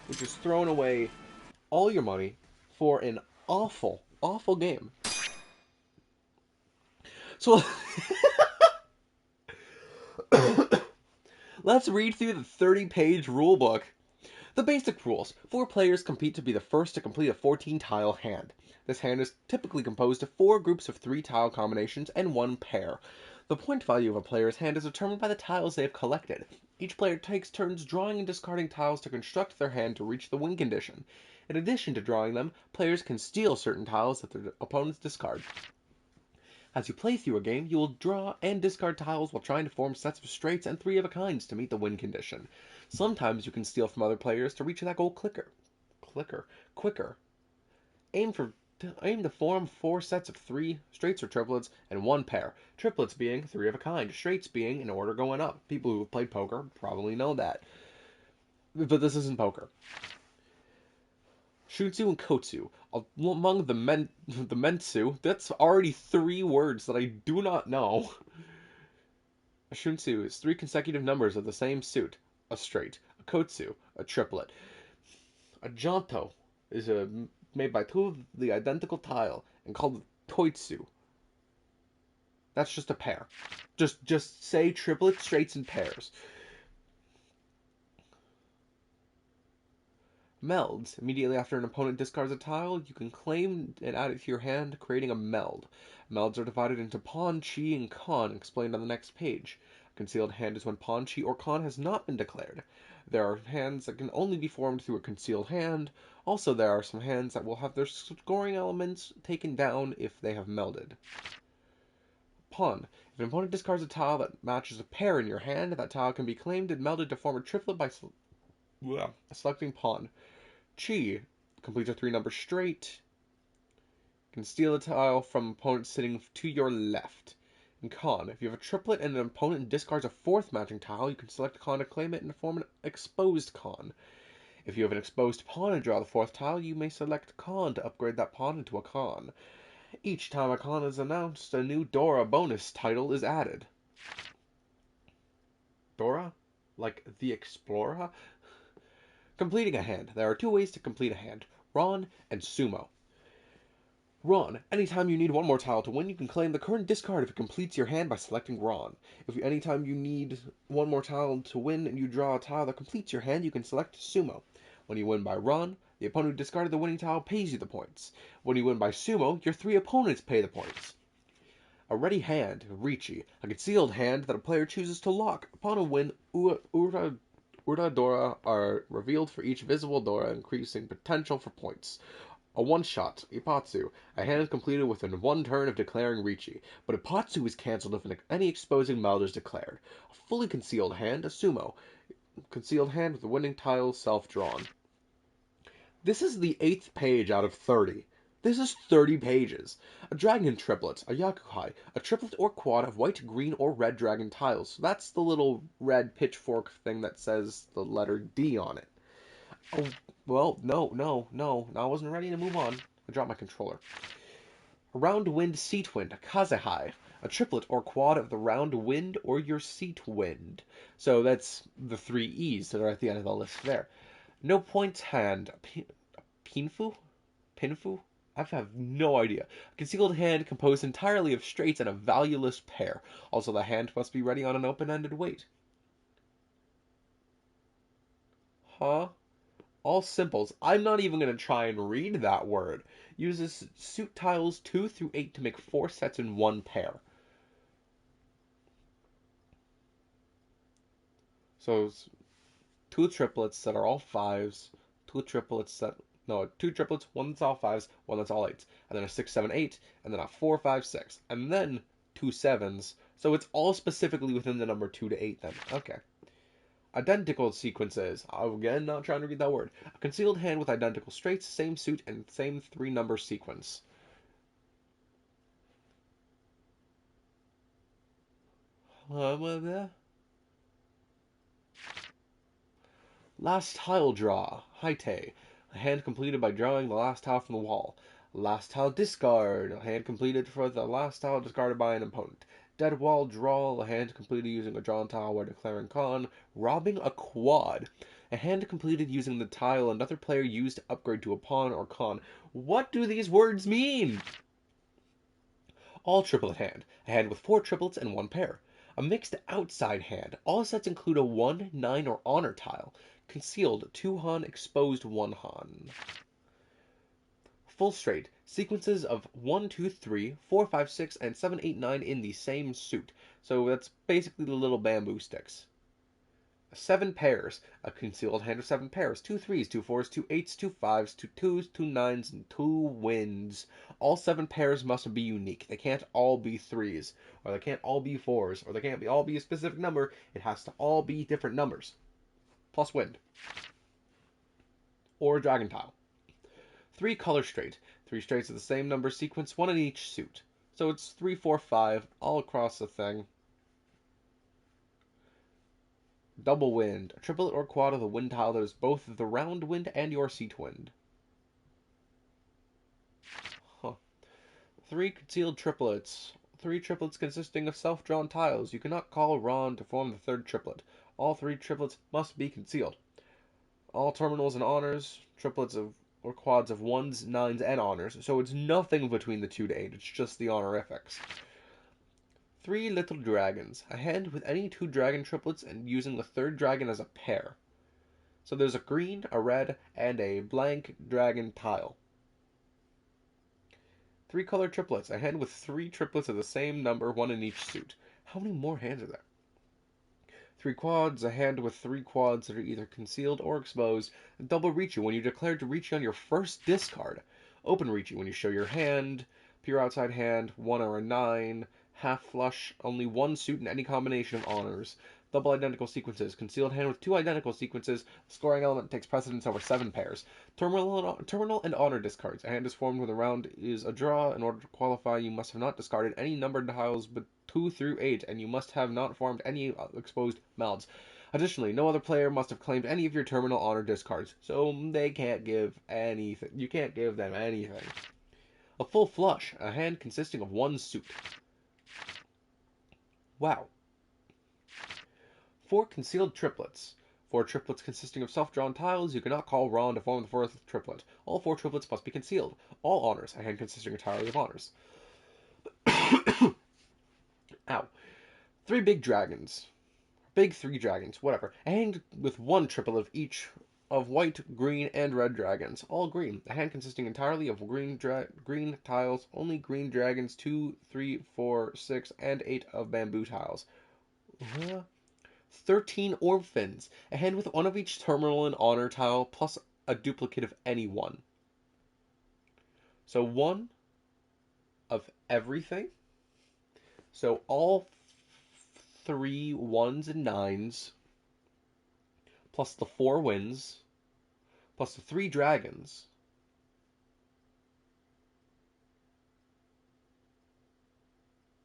which is throwing away all your money for an awful, awful game. So let's read through the 30-page rulebook. The basic rules. 4 players compete to be the first to complete a 14-tile hand. This hand is typically composed of 4 groups of 3 tile combinations and 1 pair. The point value of a player's hand is determined by the tiles they have collected. Each player takes turns drawing and discarding tiles to construct their hand to reach the win condition. In addition to drawing them, players can steal certain tiles that their opponents discard. As you play through a game, you will draw and discard tiles while trying to form sets of straights and 3 of a kinds to meet the win condition. Sometimes you can steal from other players to reach that goal quicker. Aim to form 4 sets of 3 straights or triplets and 1 pair. Triplets being 3 of a kind, straights being in order going up. People who have played poker probably know that. But this isn't poker. Shunsu and Kotsu. Among the Mentsu, that's already 3 words that I do not know. A Shunsu is 3 consecutive numbers of the same suit, a straight. A Kotsu, a triplet. A Janto is made by 2 of the identical tile and called Toitsu. That's just a pair. Just say triplets, straights, and pairs. Melds. Immediately after an opponent discards a tile, you can claim and add it to your hand, creating a meld. Melds are divided into pawn, chi, and con, explained on the next page. A concealed hand is when pawn, chi, or con has not been declared. There are hands that can only be formed through a concealed hand. Also, there are some hands that will have their scoring elements taken down if they have melded. Pawn. If an opponent discards a tile that matches a pair in your hand, that tile can be claimed and melded to form a triplet by selecting pawn. Chi completes a 3-number straight. Can steal a tile from opponents sitting to your left. And con. If you have a triplet and an opponent discards a 4th matching tile, you can select con to claim it and form an exposed con. If you have an exposed pawn and draw the 4th tile, you may select con to upgrade that pawn into a con. Each time a con is announced, a new Dora bonus title is added. Dora? Like the Explorer? Completing a hand. There are 2 ways to complete a hand. Ron and Sumo. Ron. Anytime you need 1 more tile to win, you can claim the current discard if it completes your hand by selecting Ron. Anytime you need 1 more tile to win and you draw a tile that completes your hand, you can select Sumo. When you win by Ron, the opponent who discarded the winning tile pays you the points. When you win by Sumo, your 3 opponents pay the points. A ready hand, Richi, a concealed hand that a player chooses to lock. Upon a win, Ura Dora are revealed for each visible Dora, increasing potential for points. A one-shot, Ipatsu, a hand completed within 1 turn of declaring Richi, but Ipatsu is cancelled if any exposing meld is declared. A fully concealed hand, a Sumo, concealed hand with the winning tile self-drawn. This is the 8th page out of 30. This is 30 pages. A dragon triplet, a yakuhai, a triplet or quad of white, green, or red dragon tiles. So that's the little red pitchfork thing that says the letter D on it. Oh, well, no. I wasn't ready to move on. I dropped my controller. A round wind seat wind, a kazehai, a triplet or quad of the round wind or your seat wind. So that's the 3 E's that are at the end of the list there. No points hand, pinfu? Pinfu? I have no idea. A concealed hand composed entirely of straights and a valueless pair. Also, the hand must be ready on an open-ended weight. Huh? All simples. I'm not even going to try and read that word. Uses suit tiles 2 through 8 to make 4 sets in 1 pair. So, 2 triplets that are all 5s, 2 triplets that... No, 2 triplets, 1 that's all 5s, 1 that's all 8s. And then a 6, 7, 8, and then a 4, 5, 6. And then 2 7s. So it's all specifically within the number 2 to 8 then. Okay. Identical sequences. Again, not trying to read that word. A concealed hand with identical straights, same suit, and same 3-number sequence. Last tile draw. Haite. A hand completed by drawing the last tile from the wall. Last tile discard. A hand completed for the last tile discarded by an opponent. Dead wall draw. A hand completed using a drawn tile while declaring con. Robbing a quad. A hand completed using the tile another player used to upgrade to a pawn or con. What do these words mean? All triplet hand. A hand with 4 triplets and 1 pair. A mixed outside hand. All sets include a 1, 9, or honor tile. Concealed 2 Han, exposed 1 Han. Full straight. Sequences of 1, 2, 3, 4, 5, 6, and 7, 8, 9 in the same suit. So that's basically the little bamboo sticks. 7 pairs. A concealed hand of 7 pairs. 2 3s, 2 4s, 2 8s, 2 5s, 2 2s, 2 9s, and 2 winds. All 7 pairs must be unique. They can't all be 3s, or they can't all be 4s, or they can't all be a specific number. It has to all be different numbers. Plus wind. Or dragon tile. 3 color straight. 3 straights of the same number sequence, 1 in each suit. So it's 3, 4, 5 all across the thing. Double wind. A triplet or quad of the wind tile that is both the round wind and your seat wind. Huh. 3 concealed triplets. 3 triplets consisting of self-drawn tiles. You cannot call Ron to form the 3rd triplet. All 3 triplets must be concealed. All terminals and honors. Triplets of or quads of 1s, 9s, and honors. So it's nothing between the 2 to 8. It's just the honorifics. 3 little dragons. A hand with any 2 dragon triplets and using the 3rd dragon as a pair. So there's a green, a red, and a blank dragon tile. 3 color triplets. A hand with 3 triplets of the same number, 1 in each suit. How many more hands are there? 3 quads. A hand with 3 quads that are either concealed or exposed. Double Reachy when you declare to Reachy on your first discard. Open Reachy when you show your hand. Pure outside hand, 1 or a 9. Half flush, only 1 suit in any combination of honors. Double identical sequences. Concealed hand with 2 identical sequences. The scoring element takes precedence over 7 pairs. Terminal and honor discards. A hand is formed when the round is a draw. In order to qualify, you must have not discarded any numbered tiles but 2 through 8, and you must have not formed any exposed mouths. Additionally, no other player must have claimed any of your terminal honor discards, so they can't give anything. You can't give them anything. A full flush. A hand consisting of 1 suit. Wow. 4 concealed triplets. 4 triplets consisting of self-drawn tiles. You cannot call Ron to form the 4th triplet. All 4 triplets must be concealed. All honors. A hand consisting entirely of honors. Ow. 3 big dragons. Big 3 dragons. Whatever. A hand with 1 triplet of each of white, green, and red dragons. All green. A hand consisting entirely of green tiles. Only green dragons. 2, 3, 4, 6, and 8 of bamboo tiles. 13 orphans. A hand with 1 of each terminal and honor tile, plus a duplicate of any one. So 1 of everything. So all 3 1s and 9s, plus the 4 winds, plus the 3 dragons,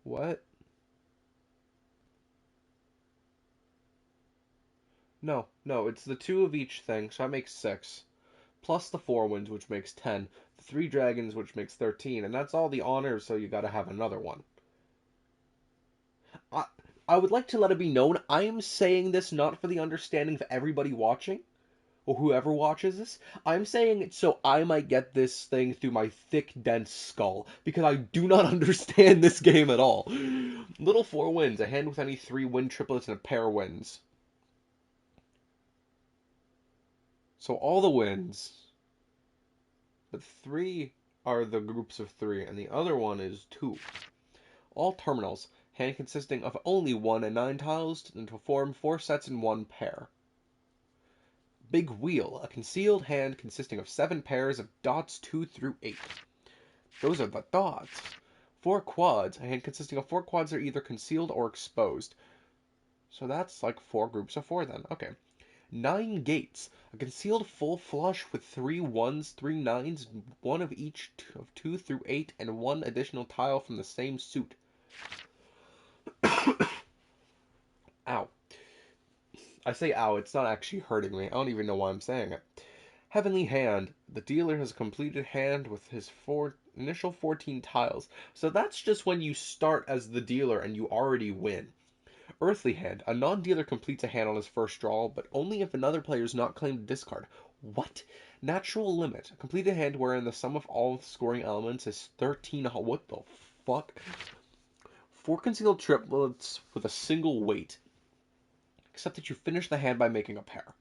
What? No, no, it's the 2 of each thing, so that makes 6. Plus the 4 winds, which makes 10. The 3 dragons, which makes 13. And that's all the honors, so you gotta have another one. I, I would like to let it be known, I am saying this not for the understanding of everybody watching, or whoever watches this. I'm saying it so I might get this thing through my thick, dense skull, because I do not understand this game at all. Little 4 wins, a hand with any 3 wind triplets and a pair wins. So all the wins, but 3 are the groups of 3, and the other one is 2. All terminals, hand consisting of only 1 and 9 tiles, and to form 4 sets in 1 pair. Big Wheel, a concealed hand consisting of 7 pairs of dots 2 through 8. Those are the dots. 4 quads, a hand consisting of 4 quads that are either concealed or exposed. So that's like 4 groups of 4 then. Okay. 9 gates, a concealed full flush with 3 1s, 3 9s, 1 of each of 2 through 8, and 1 additional tile from the same suit. Ow. I say ow, it's not actually hurting me. I don't even know why I'm saying it. Heavenly Hand. The dealer has a completed hand with his initial 14 tiles. So that's just when you start as the dealer and you already win. Earthly Hand. A non-dealer completes a hand on his first draw, but only if another player is not claimed to discard. What? Natural Limit. A completed hand wherein the sum of all scoring elements is 13. What the fuck? 4 concealed triplets with a single weight. Except that you finish the hand by making a pair.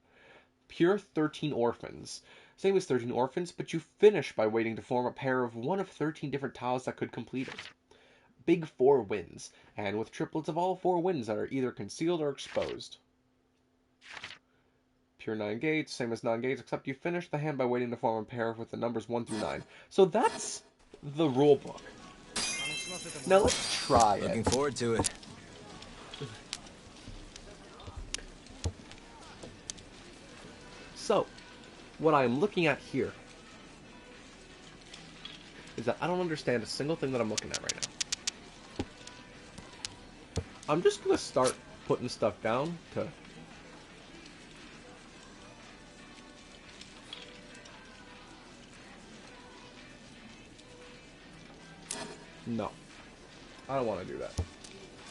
Pure 13 Orphans. Same as 13 Orphans, but you finish by waiting to form a pair of 1 of 13 different tiles that could complete it. Big 4 Winds, and with triplets of all 4 winds that are either concealed or exposed. Pure 9 Gates, same as 9 Gates, except you finish the hand by waiting to form a pair with the numbers 1 through 9. So that's the rulebook. Now let's try it. Looking forward to it. So, what I am looking at here is that I don't understand a single thing that I'm looking at right now. I'm just going to start putting stuff down to... No. I don't want to do that.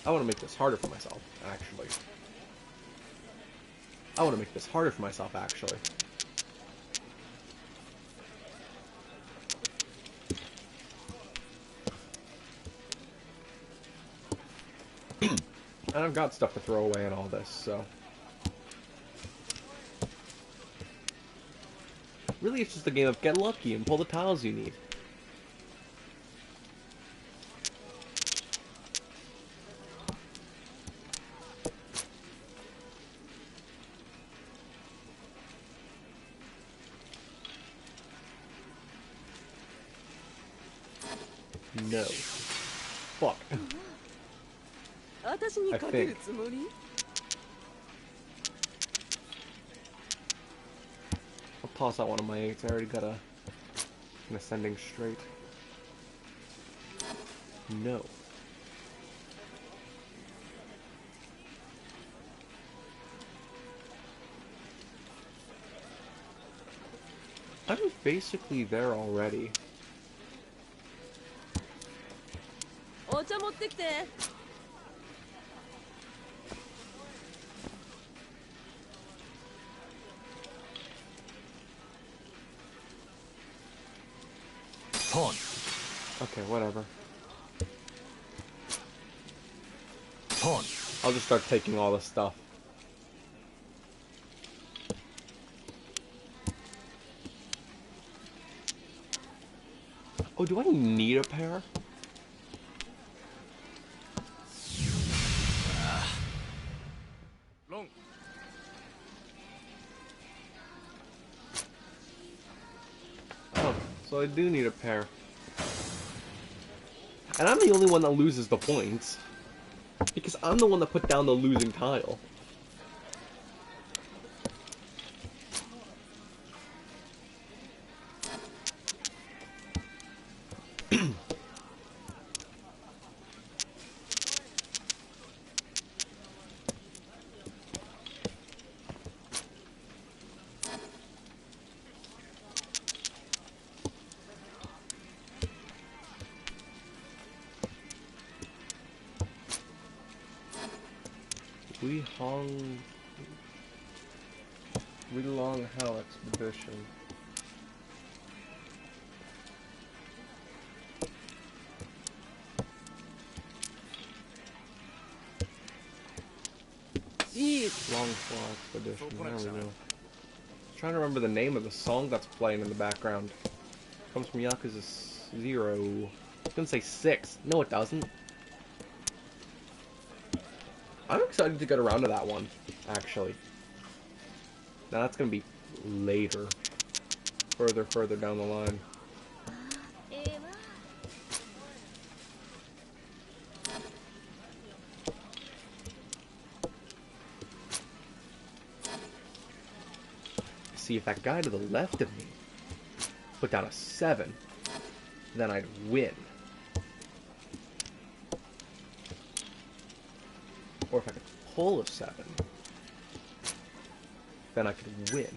I want to make this harder for myself, actually. I want to make this harder for myself, actually. And I've got stuff to throw away in all this, so... Really, it's just a game of get lucky and pull the tiles you need. No. Fuck. I think. I'll toss out one of my 8s. I already got an ascending straight. No. I'm basically there already. Pawn. Okay, whatever. Pawn. I'll just start taking all this stuff. Oh, do I need a pair? Oh, so I do need a pair. And I'm the only one that loses the points. Because I'm the one that put down the losing tile. We Hong... We Long Hell Expedition. Long Fall Expedition, there we go. Trying to remember the name of the song that's playing in the background. Comes from Yakuza 0. It's gonna say 6. No, it doesn't. I'm excited to get around to that one, actually. Now that's gonna be later. Further down the line. See, if that guy to the left of me put down a 7, then I'd win. Or if I could pull a 7, then I could win.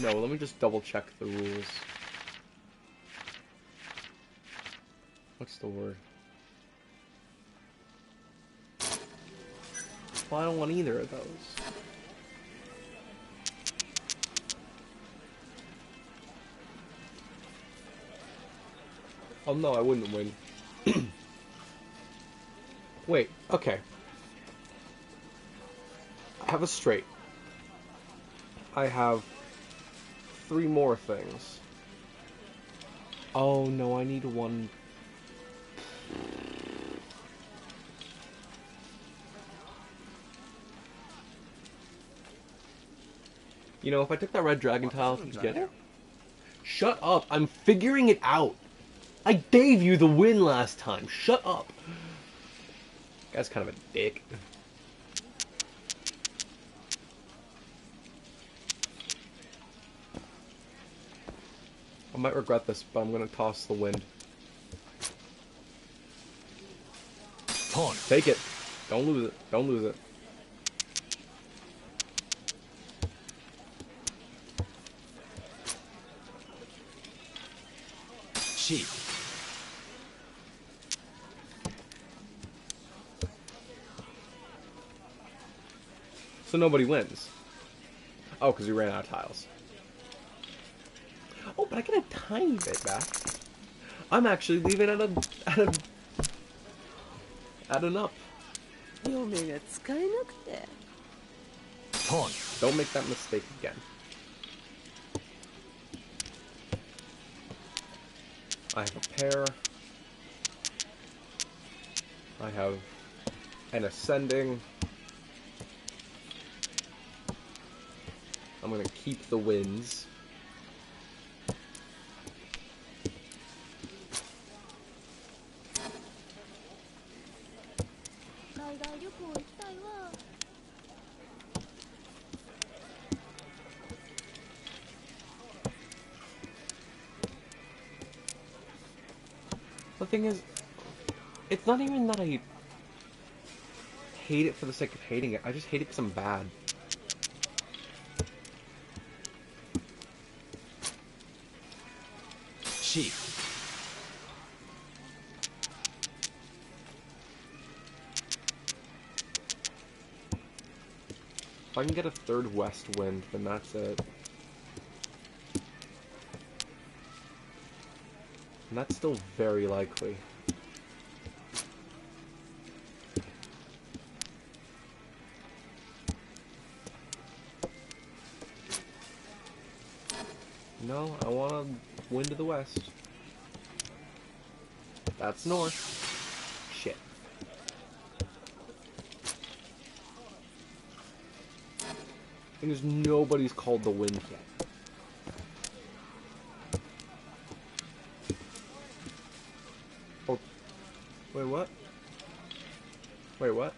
No, let me just double check the rules. What's the word? Well, I don't want either of those. Oh no, I wouldn't win. Wait, okay. I have a straight. I have 3 more things. Oh no, I need 1. You know, if I took that red dragon tile, I could get it. Shut up! I'm figuring it out! I gave you the win last time! Shut up! Guy's kind of a dick. I might regret this, but I'm gonna toss the wind. Pawn. Take it. Don't lose it. Don't lose it. Cheap. So nobody wins. Oh, because we ran out of tiles. Oh, but I get a tiny bit back. I'm actually leaving at an up. Pawn. Don't make that mistake again. I have a pair. I have an ascending. I'm gonna keep the wins. The thing is, it's not even that I hate it for the sake of hating it. I just hate it because I'm bad. Cheap. If I can get a 3rd west wind, then that's it. And that's still very likely. No, I want to wind to the west. That's north. Shit. Because nobody's called the wind yet. Oh, wait, what? Wait, what?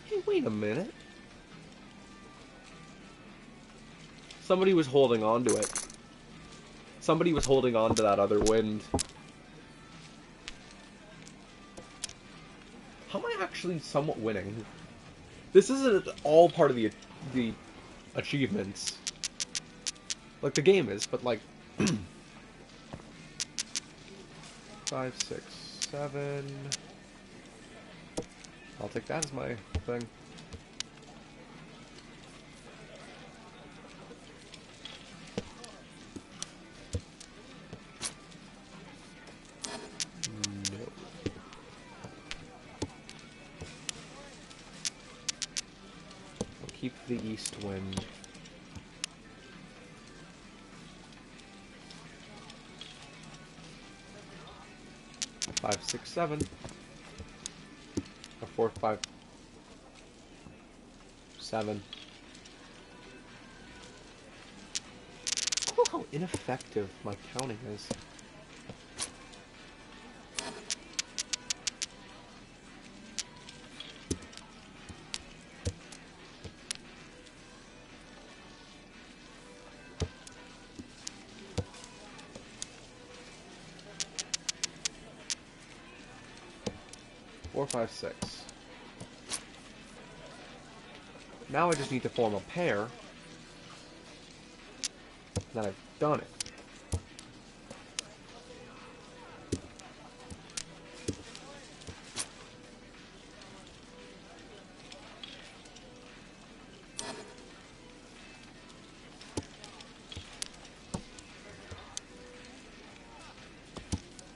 Hey, wait a minute. Somebody was holding on to it. Somebody was holding on to that other wind. How am I actually somewhat winning? This isn't all part of the achievements. Like, the game is, but, like... 5, 6, 7... I'll take that as my thing. No. I'll keep the east wind. Five, 6, 7. A 4, 5, 7. Oh, how ineffective my counting is. Four, 5, 6. Now I just need to form a pair. Then I've done it.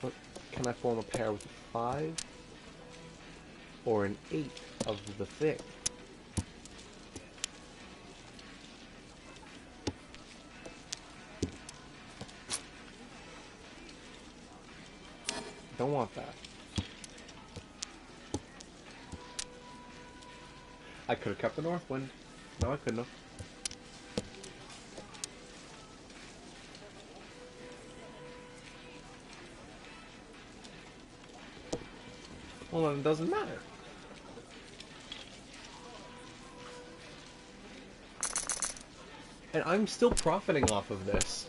But can I form a pair with a 5? Or an 8 of the thing? Don't want that. I could have kept the north wind. No, I couldn't have. Well, then it doesn't matter. And I'm still profiting off of this.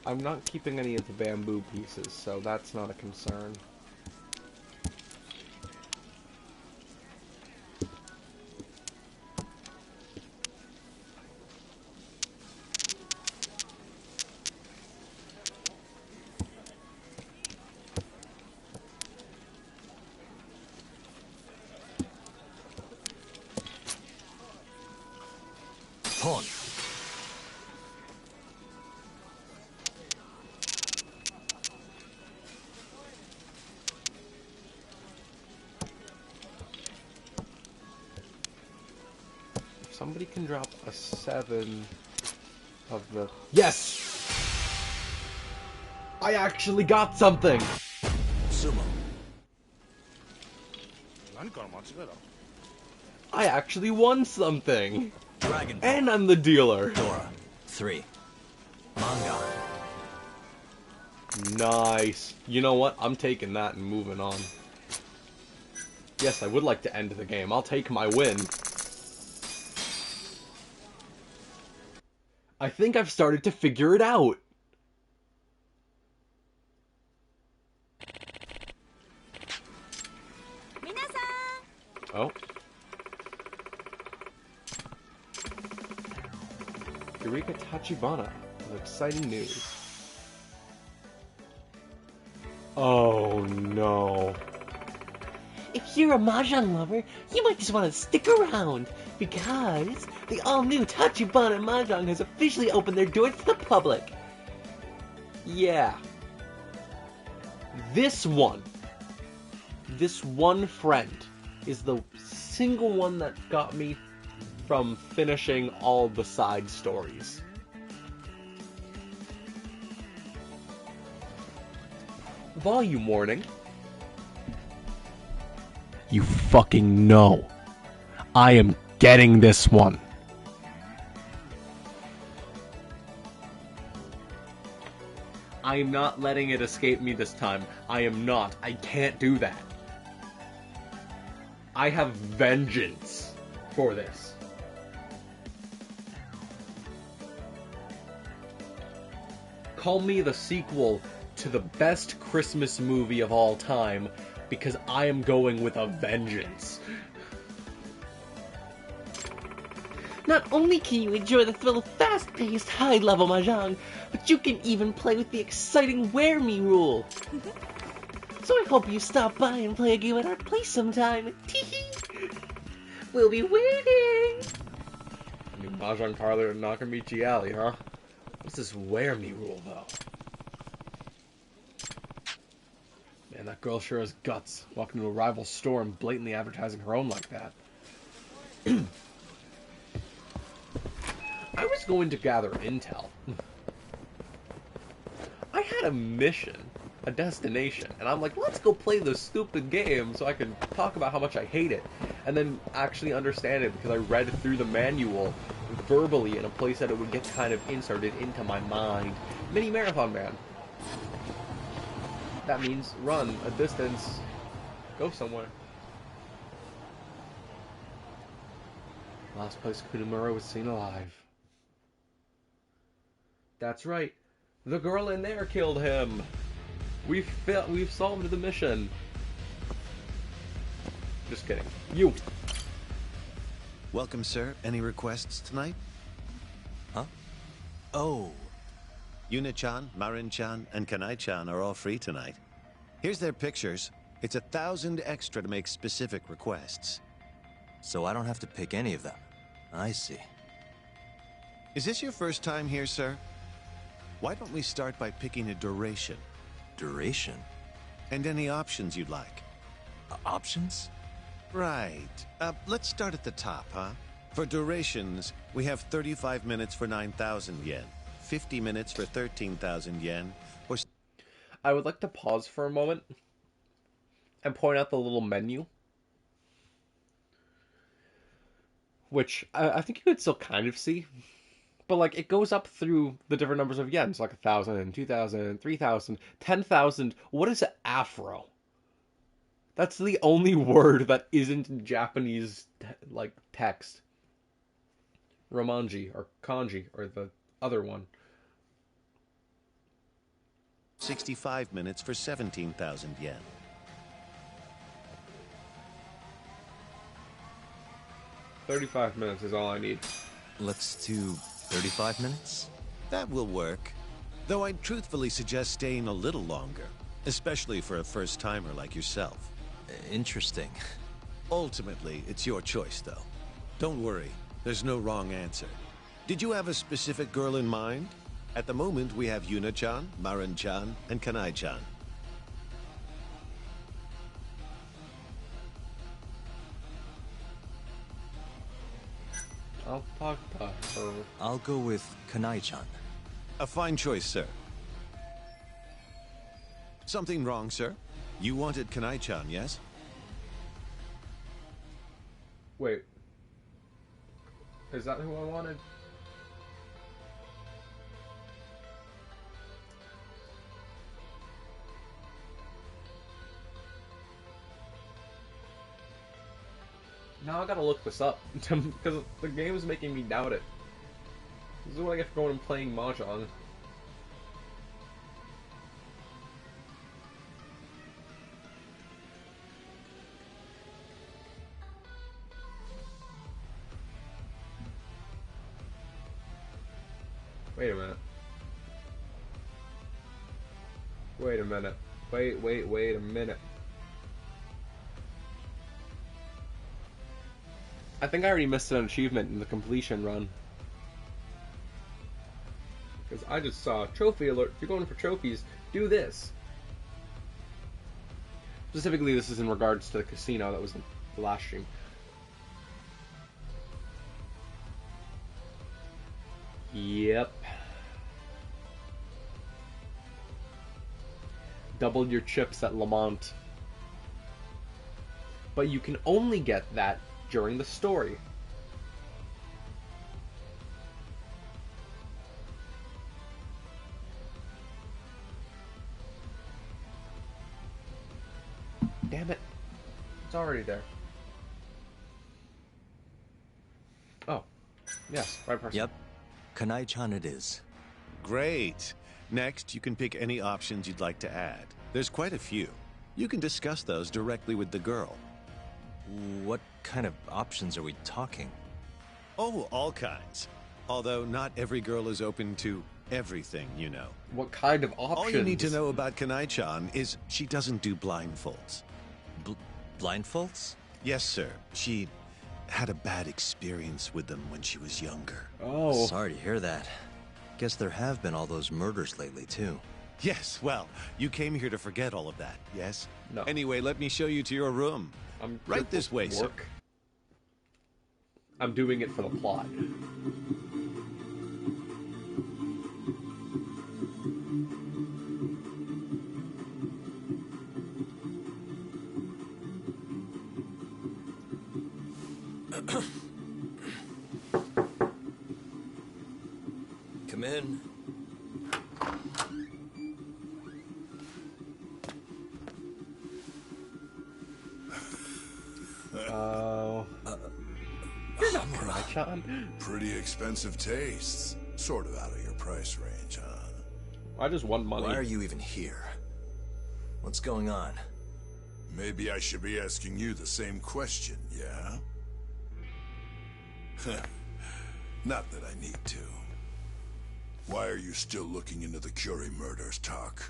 I'm not keeping any of the bamboo pieces, so that's not a concern. Pawn. Somebody can drop a 7 of the... Yes! I actually got something! Sumo. I actually won something! Dragon. And I'm the dealer! Dora. 3. Manga. Nice. You know what? I'm taking that and moving on. Yes, I would like to end the game. I'll take my win. I think I've started to figure it out. Oh. Eureka Tachibana with exciting news. Oh no. If you're a Mahjong lover, you might just want to stick around, because the all-new Tachibana Mahjong has officially opened their doors to the public. Yeah. This one friend is the single one that got me from finishing all the side stories. Volume warning. You fucking know. I am getting this one. I am not letting it escape me this time. I am not. I can't do that. I have vengeance for this. Call me the sequel to the best Christmas movie of all time, because I am going with a vengeance. Not only can you enjoy the thrill of fast-paced, high-level mahjong, but you can even play with the exciting Wear Me rule. So I hope you stop by and play a game at our place sometime. Tee-hee! We'll be waiting! A new mahjong parlor in Nakamichi Alley, huh? What's this Wear Me rule, though? Man, that girl sure has guts, walking into a rival store and blatantly advertising her own like that. I was going to gather intel. I had a mission, a destination, and I'm like, let's go play this stupid game so I can talk about how much I hate it, and then actually understand it because I read through the manual verbally in a place that it would get kind of inserted into my mind. Mini Marathon Man. That means run a distance, go somewhere. Last place Kunimura was seen alive. That's right. The girl in there killed him. We've solved the mission. Just kidding. You. Welcome, sir. Any requests tonight? Huh? Oh. Yuna-chan, Marin-chan, and Kanai-chan are all free tonight. Here's their pictures. It's 1,000 extra to make specific requests. So I don't have to pick any of them. I see. Is this your first time here, sir? Why don't we start by picking a duration? Duration? And any options you'd like. Options? Right. Let's start at the top, huh? For durations, we have 35 minutes for 9,000 yen, 50 minutes for 13,000 yen, or... I would like to pause for a moment and point out the little menu, which I think you could still kind of see. But, like, it goes up through the different numbers of yen. So, like, 1,000, 2,000, 3,000, 10,000. What is afro? That's the only word that isn't in Japanese, like, text. Romanji, or kanji, or the other one. 65 minutes for 17,000 yen. $35 minutes is all I need. Let's do 35 minutes? That will work. Though I'd truthfully suggest staying a little longer, especially for a first-timer like yourself. Interesting. Ultimately, it's your choice, though. Don't worry, there's no wrong answer. Did you have a specific girl in mind? At the moment, we have Yuna-chan, Marin-chan, and Kanai-chan. I'll talk to her. I'll go with Kanai-chan. A fine choice, sir. Something wrong, sir? You wanted Kanai-chan, yes? Wait. Is that who I wanted? Now I gotta look this up, because the game is making me doubt it. This is what I get for going and playing Mahjong. Wait a minute. Wait a minute. Wait a minute. I think I already missed an achievement in the completion run. Because I just saw a trophy alert. If you're going for trophies, do this. Specifically, this is in regards to the casino that was in the last stream. Yep. Doubled your chips at Lamont. But you can only get that during the story. Damn it. It's already there. Oh. Yes, right person. Yep. Kanai-chan it is. Great. Next, you can pick any options you'd like to add. There's quite a few. You can discuss those directly with the girl. What kind of options are we talking? Oh, all kinds. Although not every girl is open to everything, you know. What kind of options? All you need to know about Kanai-chan is she doesn't do blindfolds. Blindfolds? Yes, sir. She had a bad experience with them when she was younger. Oh. Sorry to hear that. Guess there have been all those murders lately, too. Yes, well, you came here to forget all of that, yes? No. Anyway, let me show you to your room. I'm Right this way, sir. work. I'm doing it for the plot. Come in. Oh. You're not Kanai-chan. Pretty expensive tastes. Sort of out of your price range, huh? I just want money. Why are you even here? What's going on? Maybe I should be asking you the same question, yeah? Not that I need to. Why are you still looking into the Curie murders, Tak?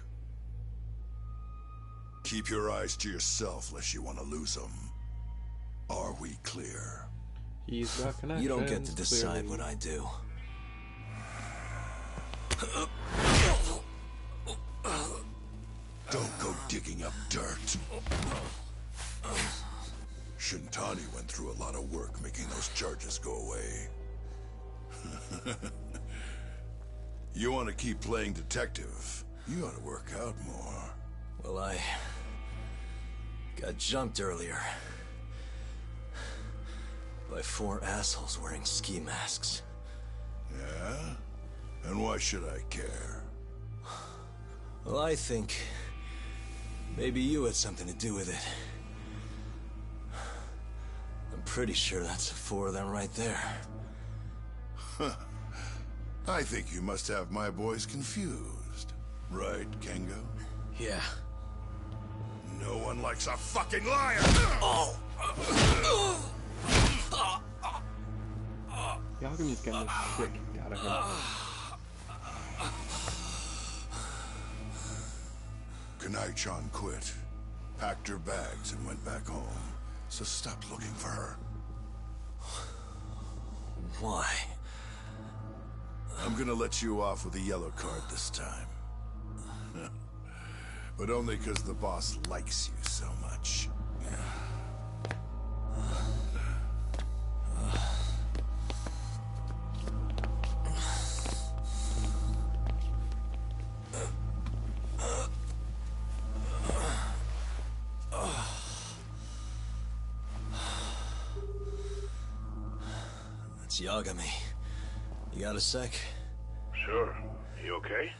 Keep your eyes to yourself lest you want to lose them. Are we clear? He's got connections. You don't get to decide clearly. what I do. Don't go digging up dirt. Shintani went through a lot of work making those charges go away. You want to keep playing detective, you ought to work out more. Well, I got jumped earlier by 4 assholes wearing ski masks. Yeah? And why should I care? Well, I think maybe you had something to do with it. I'm pretty sure that's 4 of them right there. I think you must have my boys confused. Right, Kengo? Yeah. No one likes a fucking liar! Yagami's getting the shit kicked out of him. Kanai-chan quit, packed her bags and went back home. So stop looking for her. Why? I'm gonna let you off with a yellow card this time. But only because the boss likes you so much. It's Yagami. You got a sec? Sure. You okay?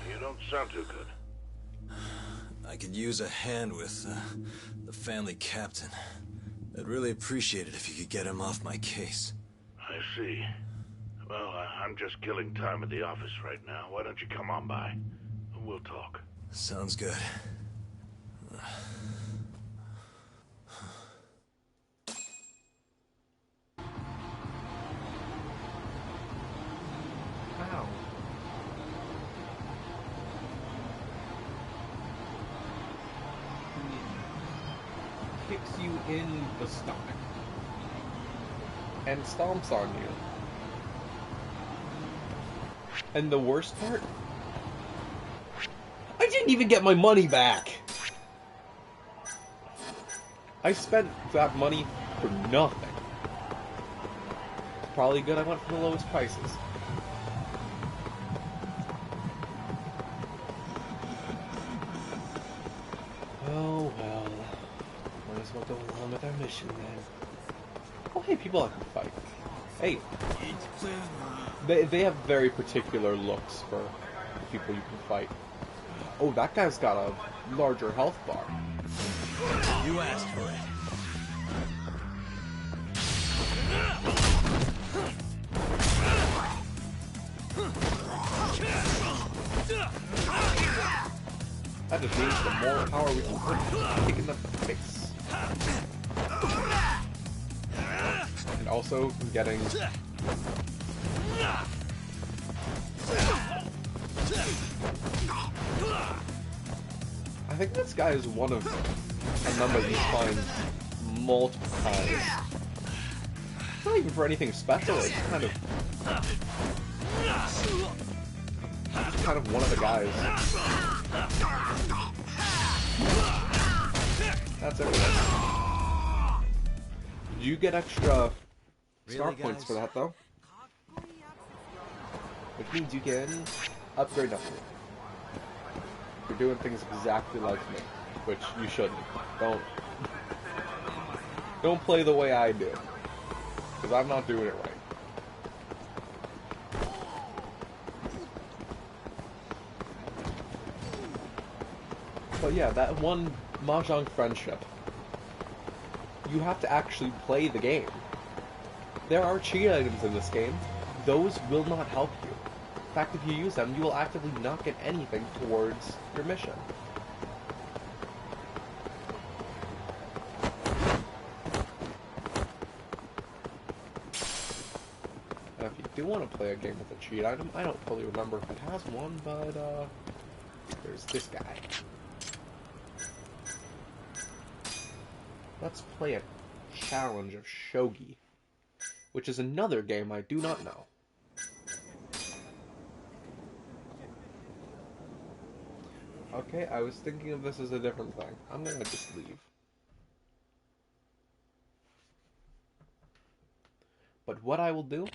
You don't sound too good. I could use a hand with the family captain. I'd really appreciate it if you could get him off my case. I see. Well, I'm just killing time at the office right now. Why don't you come on by? We'll talk. Sounds good. Ow. He kicks you in the stomach and stomps on you. And the worst part? I didn't even get my money back! I spent that money for nothing. Probably good I went for the lowest prices. Oh well. Might as well go along with our mission then. Oh hey, people I can fight. Hey. They have very particular looks for people you can fight. Oh, that guy's got a larger health bar. You asked for it. That just means the more power we can put kicking up the face. And also getting I think this guy is one of a number you find multiple times. It's not even for anything special, it's kind of one of the guys. That's everything. You get extra star points for that though. Which means you can upgrade up. You're doing things exactly like me, which you shouldn't. Don't play the way I do, because I'm not doing it right. But yeah, that one Mahjong friendship, you have to actually play the game. There are cheat items in this game. Those will not help you. In fact, if you use them, you will actively not get anything towards your mission. Now, if you do want to play a game with a cheat item, I don't fully remember if it has one, but there's this guy. Let's play a challenge of shogi, which is another game I do not know. Okay, I was thinking of this as a different thing. I'm gonna just leave. But what I will do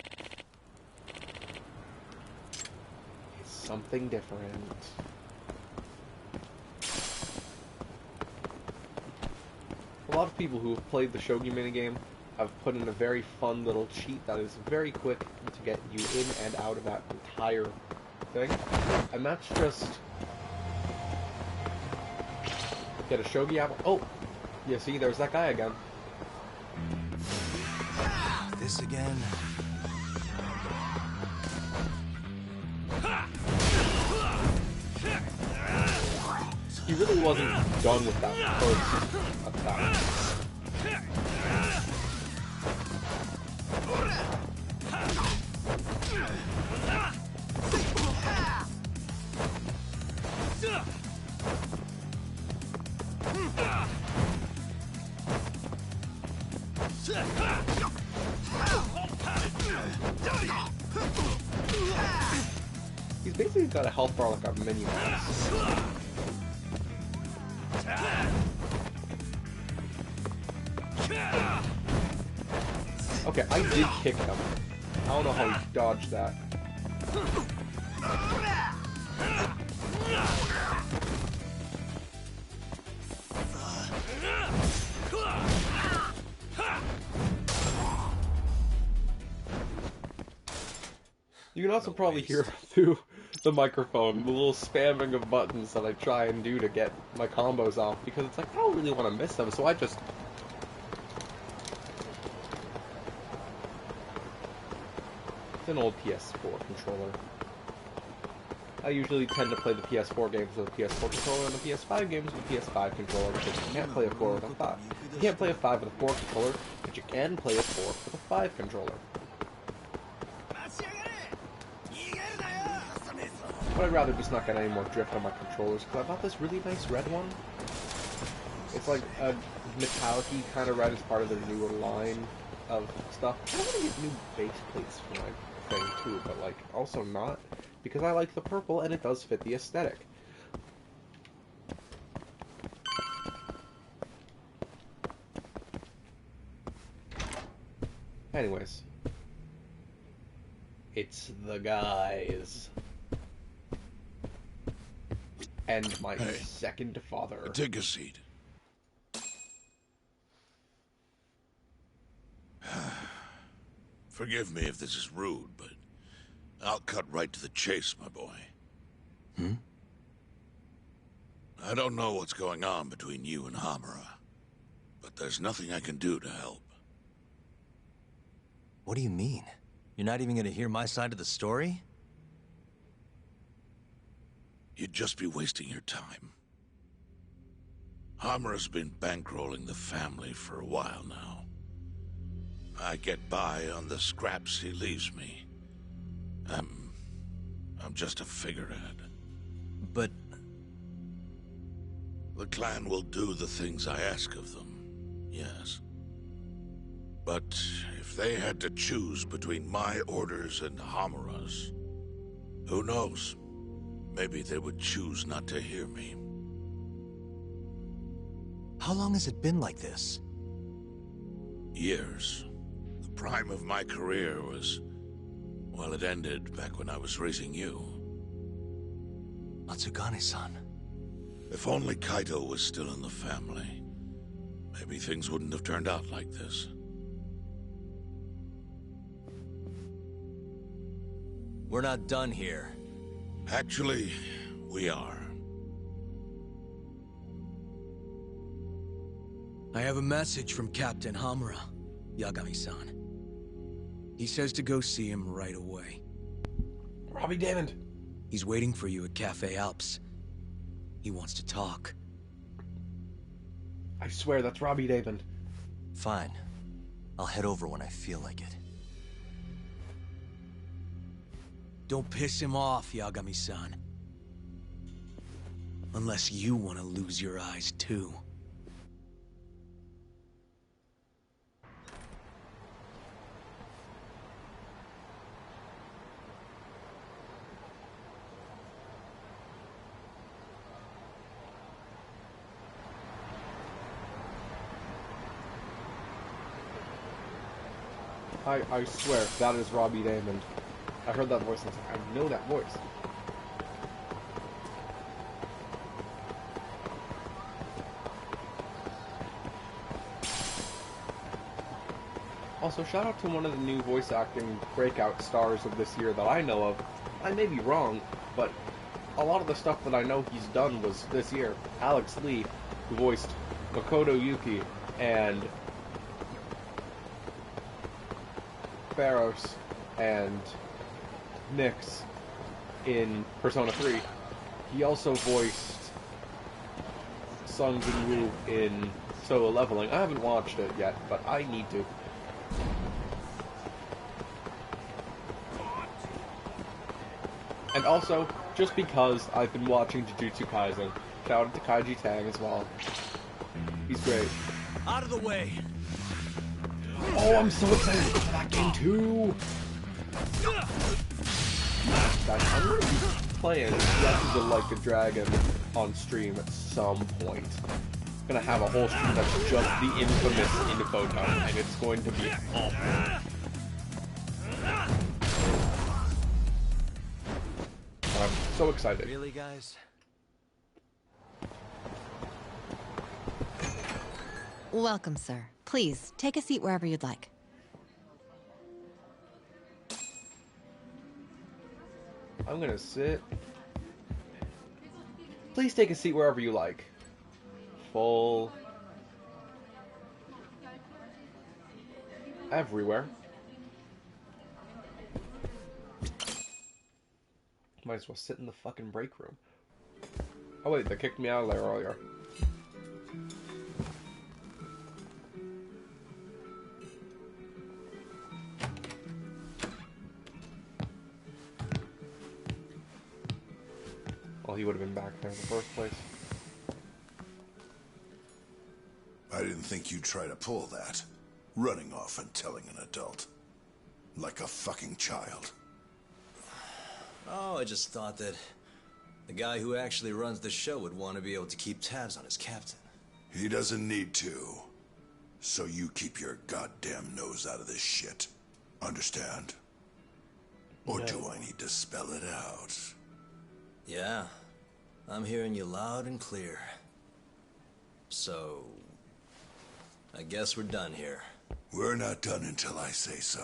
is something different. A lot of people who have played the shogi minigame have put in a very fun little cheat that is very quick to get you in and out of that entire thing. And that's just get a shogi apple. Oh, yeah, see, there's that guy again. This again. He really wasn't done with that first attack. He's basically got a health bar like a mini-mouse. Okay, I did kick him. I don't know how he dodged that. You can also probably hear through the microphone the little spamming of buttons that I try and do to get my combos off, because it's like, I don't really want to miss them, so I just... It's an old PS4 controller. I usually tend to play the PS4 games with a PS4 controller and the PS5 games with a PS5 controller, because you can't play a 4 with a 5. You can't play a 5 with a 4 controller, but you can play a 4 with a 5 controller. But I'd rather just not get any more drift on my controllers, because I bought this really nice red one. It's like a metallic-y kind of red as part of their newer line of stuff. I want to get new base plates for my thing too, but like also not, because I like the purple and it does fit the aesthetic. Anyways. It's the guys. And my second father. Take a seat. Forgive me if this is rude, but I'll cut right to the chase, my boy. I don't know what's going on between you and Hamura, but there's nothing I can do to help. What do you mean? You're not even gonna hear my side of the story? You'd just be wasting your time. Hamura's been bankrolling the family for a while now. I get by on the scraps he leaves me. I'm just a figurehead. But... The clan will do the things I ask of them, yes. But if they had to choose between my orders and Hamura's, who knows? Maybe they would choose not to hear me. how long has it been like this? Years. The prime of my career was... well, it ended back when I was raising you. Matsugane-san. If only Kaito was still in the family, maybe things wouldn't have turned out like this. We're not done here. Actually, we are. I have a message from Captain Hamura, Yagami-san. He says to go see him right away. Robbie Damon. He's waiting for you at Cafe Alps. He wants to talk. I swear that's Robbie Damon. Fine. I'll head over when I feel like it. Don't piss him off, Yagami-san. Unless you want to lose your eyes too. I swear, that is Robbie Damon. I heard that voice and I was like, I know that voice. Also, shout out to one of the new voice acting breakout stars of this year that I know of. I may be wrong, but a lot of the stuff that I know he's done was this year. Alex Lee, who voiced Makoto Yuki and Barros and Nyx in Persona 3. He also voiced Sung Jin-woo in Solo Leveling. I haven't watched it yet, but I need to. And also, just because I've been watching Jujutsu Kaisen, shout out to Kaiji Tang as well. He's great. Out of the way! Oh, I'm so excited for that game too! Guys, I'm gonna be playing Breath of the Like a Dragon on stream at some point. I'm gonna have a whole stream that's just the infamous info dump, and it's going to be awful. I'm so excited. Really, guys? Welcome, sir. Please, take a seat wherever you'd like. I'm gonna sit. Please take a seat wherever you like. Full. Everywhere. Might as well sit in the fucking break room. Oh wait, they kicked me out of there earlier. Well, he would have been back there in the first place. I didn't think you'd try to pull that. Running off and telling an adult. Like a fucking child. Oh, I just thought that the guy who actually runs the show would want to be able to keep tabs on his captain. He doesn't need to. So you keep your goddamn nose out of this shit. Understand? Or No. do I need to spell it out? Yeah, I'm hearing you loud and clear. So, I guess we're done here. We're not done until I say so.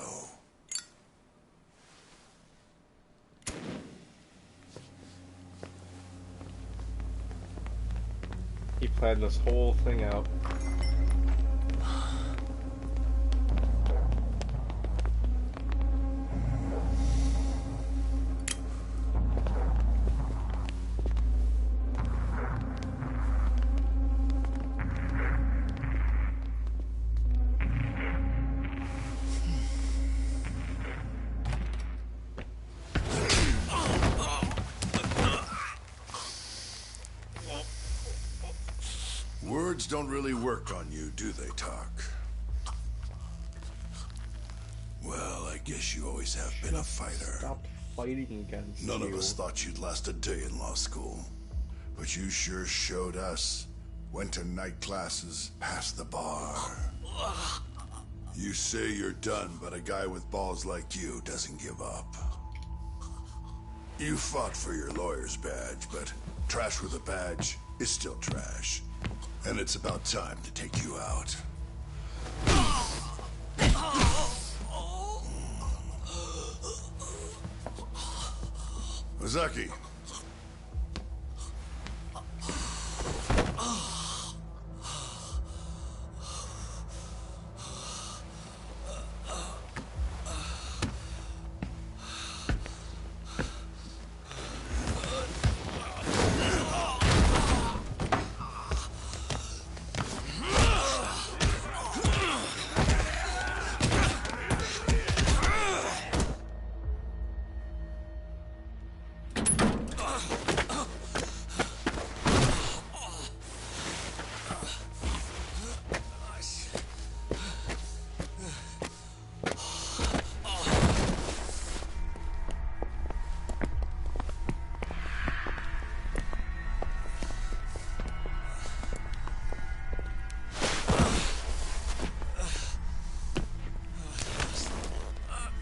Planned this whole thing out. Words don't really work on you, do they, Talk? Well, I guess you always have been a fighter. Stop fighting against None you. of us thought you'd last a day in law school. But you sure showed us. Went to night classes, passed the bar. You say you're done, but a guy with balls like you doesn't give up. You fought for your lawyer's badge, but trash with a badge is still trash. And it's about time to take you out. Ozaki.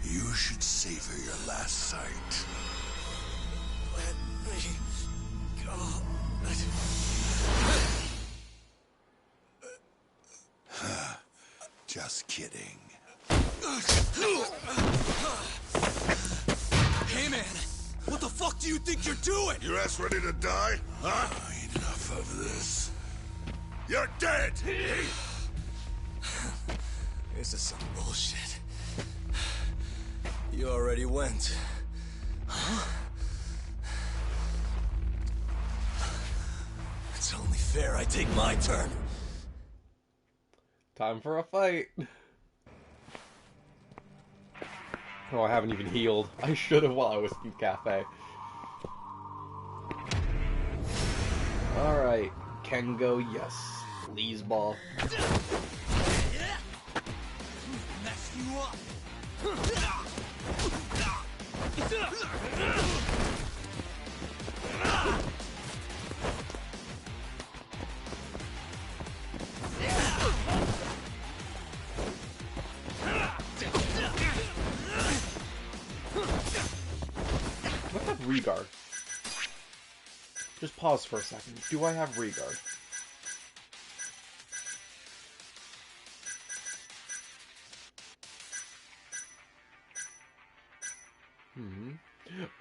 You should savor your last sight. Let me go. Just kidding. Hey, man. What the fuck do you think you're doing? Your ass ready to die? Huh? Enough of this. You're dead! This is some bullshit. You already went. Huh? It's only fair I take my turn. Time for a fight. Oh, I haven't even healed. I should have while I was in cafe. Alright. Kengo, yes. Lee's ball. Mess you up. Do I have regard? Just pause for a second. Do I have regard?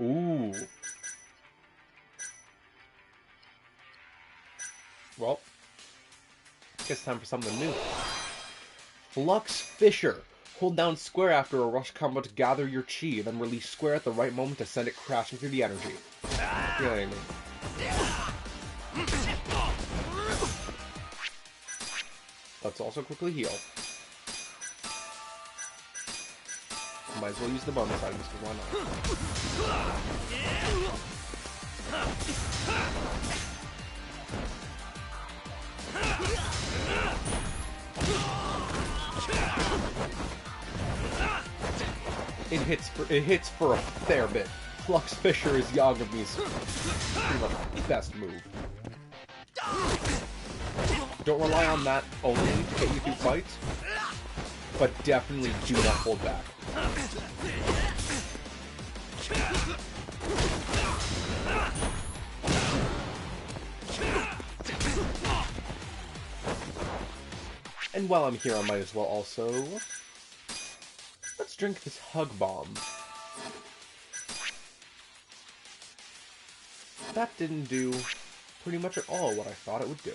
Ooh. Well, guess time for something new. Flux Fisher. Hold down square after a rush combo to gather your chi, then release square at the right moment to send it crashing through the energy. Feeling me. Let's also quickly heal. Might as well use the bonus items, because why not? It hits for a fair bit. Flux Fisher is Yagami's pretty much best move. Don't rely on that only to get you through fights, but definitely do not hold back. And while I'm here, I might as well also... Let's drink this Hug Bomb. That didn't do pretty much at all what I thought it would do.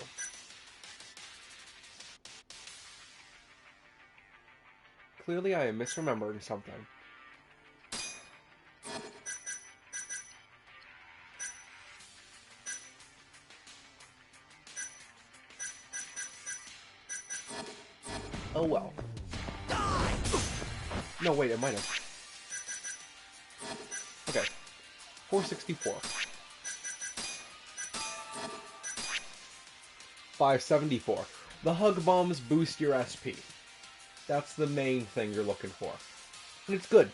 Clearly I am misremembering something. Oh well. No, wait, it might have. Okay. 464. 574. The hug bombs boost your SP. That's the main thing you're looking for. And it's good.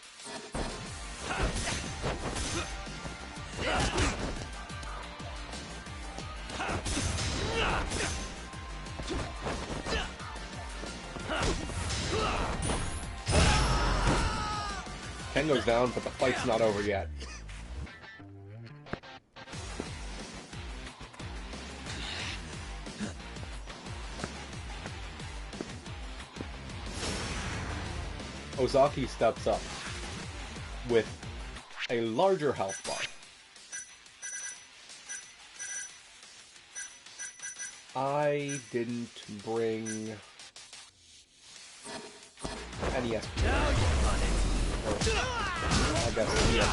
Ken goes down, but the fight's not over yet. Ozaki steps up with a larger health bar. I didn't bring any SP. I guess yes.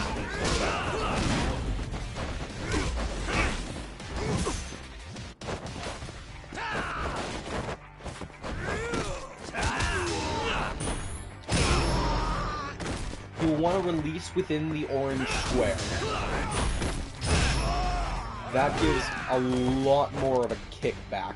You want to release within the orange square. That gives a lot more of a kickback.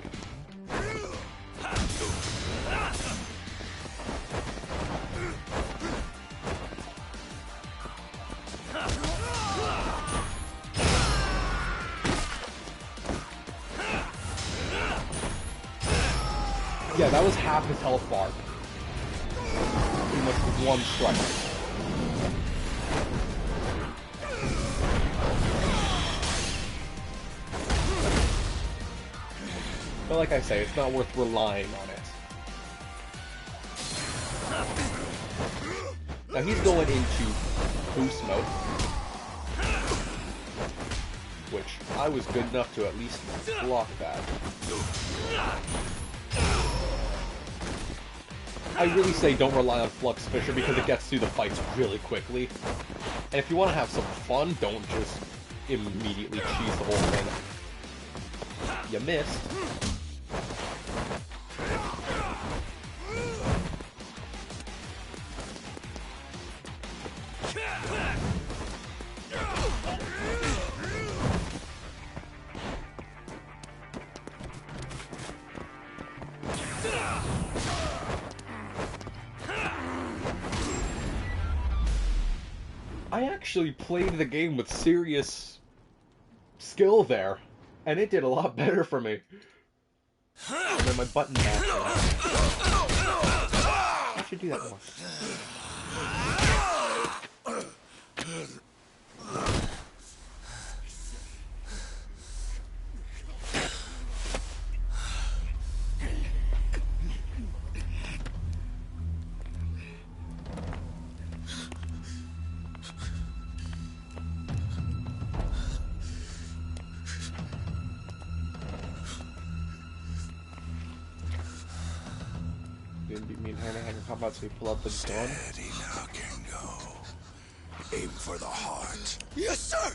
Yeah, that was half his health bar. Pretty much with one strike. But like I say, it's not worth relying on it. Now he's going into boost mode, which I was good enough to at least block that. I really say don't rely on Flux Fisher because it gets through the fights really quickly. And if you want to have some fun, don't just immediately cheese the whole thing. You missed. I actually played the game with serious skill there, and it did a lot better for me. And then my button back. I should do that more. Didn't beat me in hand-to-hand combat, so you pull out the gun. Steady now, Kengo. Aim for the heart. Yes, sir!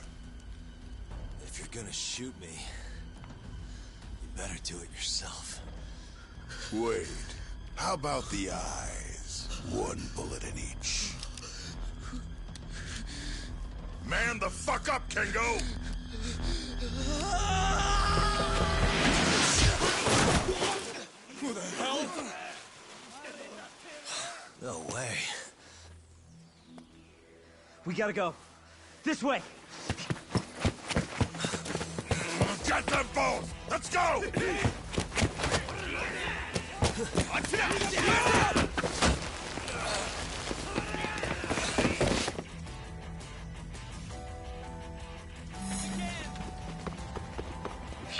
If you're gonna shoot me, you better do it yourself. Wait, how about the eyes? One bullet in each. Man the fuck up, Kengo! Who the hell? No way. We gotta go. This way! Get them both! Let's go!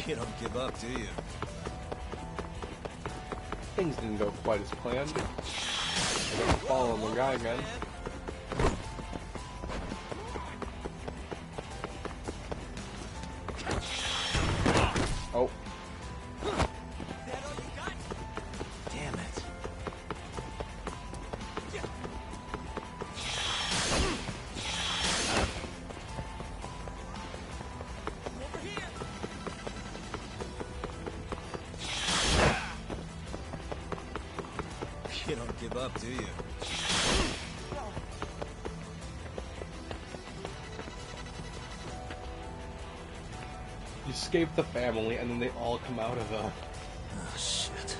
You don't give up, do you? Things didn't go quite as planned. I got following the guy again. Oh. Damn it. You don't give up, do you? You escape the family, and then they all come out of the... Oh, shit.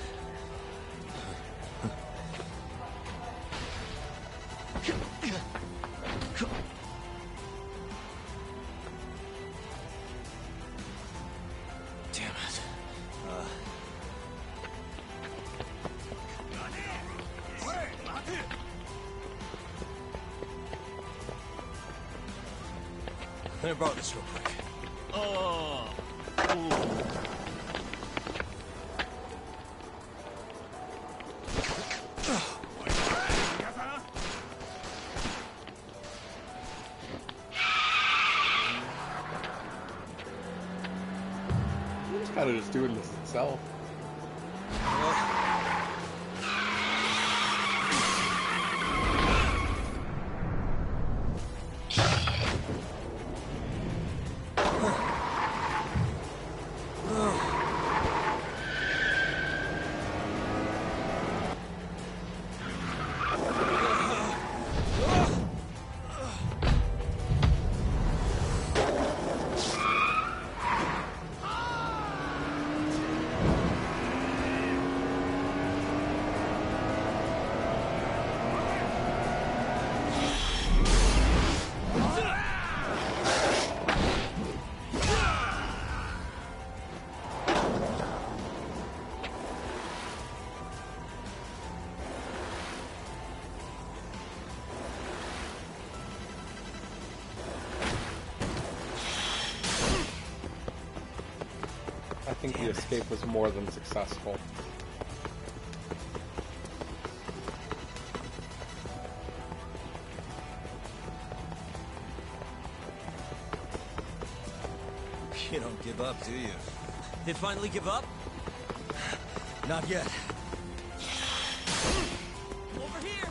Damn it. Let me borrow this real quick. Oh. It's kind of just doing this itself. I think the escape was more than successful. You don't give up, do you? They finally give up? Not yet. Over here!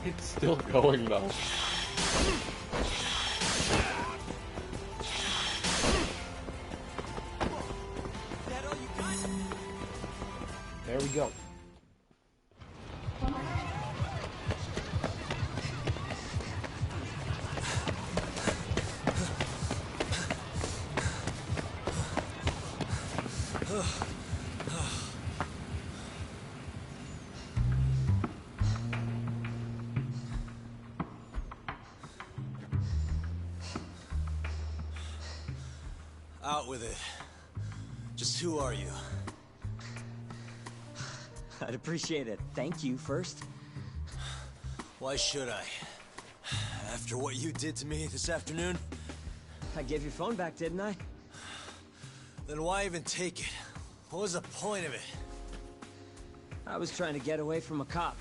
It's still going, though. That all you got? There we go. Out with it. Just who are you? I'd appreciate it. Thank you first. Why should I? After what you did to me this afternoon? I gave your phone back, didn't I? Then why even take it? What was the point of it? I was trying to get away from a cop.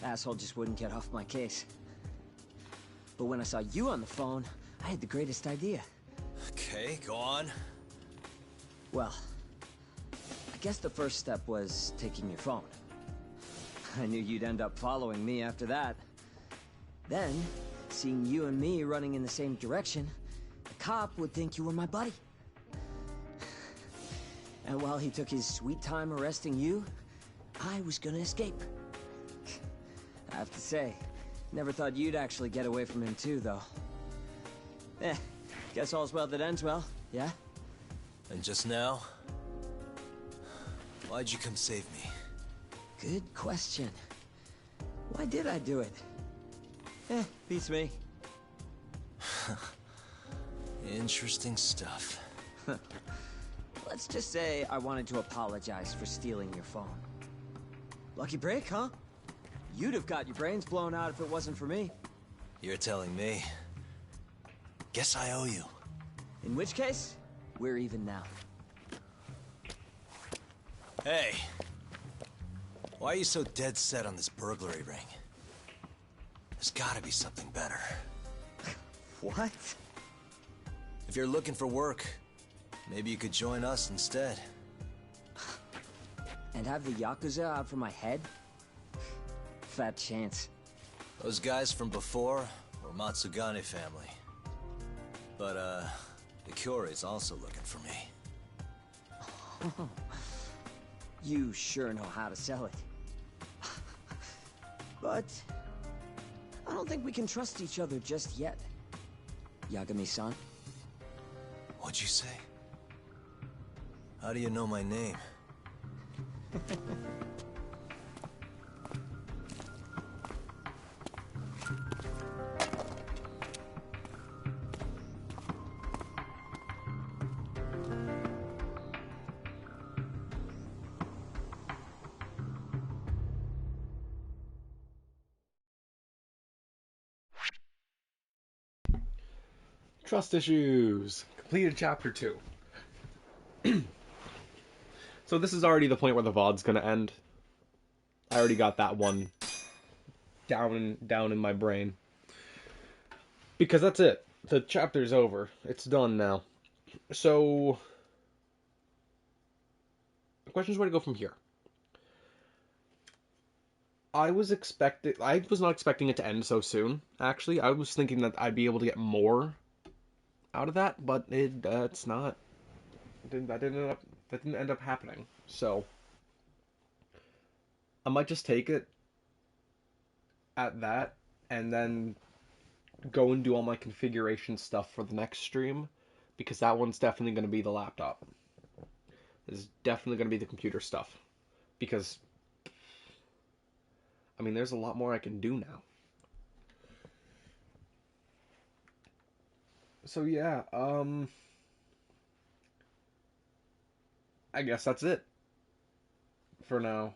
Asshole just wouldn't get off my case. But when I saw you on the phone, I had the greatest idea. Okay, go on. Well, I guess the first step was taking your phone. I knew you'd end up following me after that. Then, seeing you and me running in the same direction, the cop would think you were my buddy. And while he took his sweet time arresting you, I was gonna escape. I have to say, never thought you'd actually get away from him too, though. Guess all's well that ends well, yeah? And just now? Why'd you come save me? Good question. Why did I do it? Beats me. Interesting stuff. Let's just say I wanted to apologize for stealing your phone. Lucky break, huh? You'd have got your brains blown out if it wasn't for me. You're telling me? Guess I owe you. In which case, we're even now. Hey. Why are you so dead set on this burglary ring? There's gotta be something better. What? If you're looking for work, maybe you could join us instead. And have the Yakuza out for my head? Fat chance. Those guys from before were Matsugane family. But, the Kyorei's also looking for me. You sure know how to sell it. But I don't think we can trust each other just yet. Yagami-san? What'd you say? How do you know my name? Trust issues. Completed chapter 2. So this is already the point where the VOD's gonna end. I already got that one down in my brain. Because that's it. The chapter's over. It's done now. So the question is where to go from here. I was not expecting it to end so soon, actually. I was thinking that I'd be able to get more out of that, but it's not. That didn't end up happening. So I might just take it at that and then go and do all my configuration stuff for the next stream, because that one's definitely going to be the laptop. It's definitely going to be the computer stuff, because I mean, there's a lot more I can do now. So yeah, I guess that's it for now.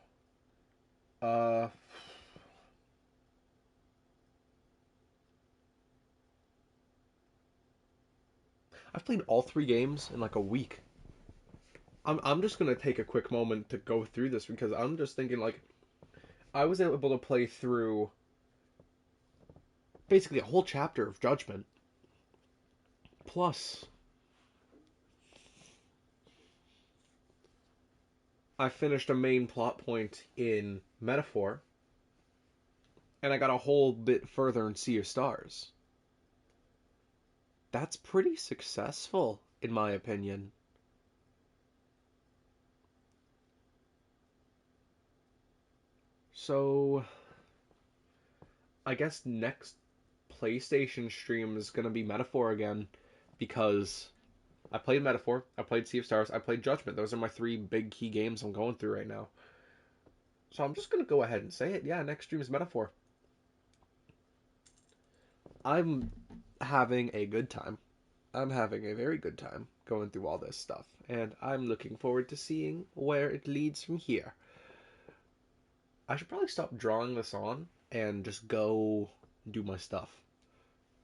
I've played all 3 games in like a week. I'm just gonna take a quick moment to go through this, because I'm just thinking, like, I was able to play through basically a whole chapter of Judgment. Plus, I finished a main plot point in Metaphor, and I got a whole bit further in Sea of Stars. That's pretty successful, in my opinion. So, I guess next PlayStation stream is going to be Metaphor again, because I played Metaphor, I played Sea of Stars, I played Judgment. Those are my 3 big key games I'm going through right now. So I'm just going to go ahead and say it. Yeah, next stream is Metaphor. I'm having a good time. I'm having a very good time going through all this stuff, and I'm looking forward to seeing where it leads from here. I should probably stop drawing this on and just go do my stuff.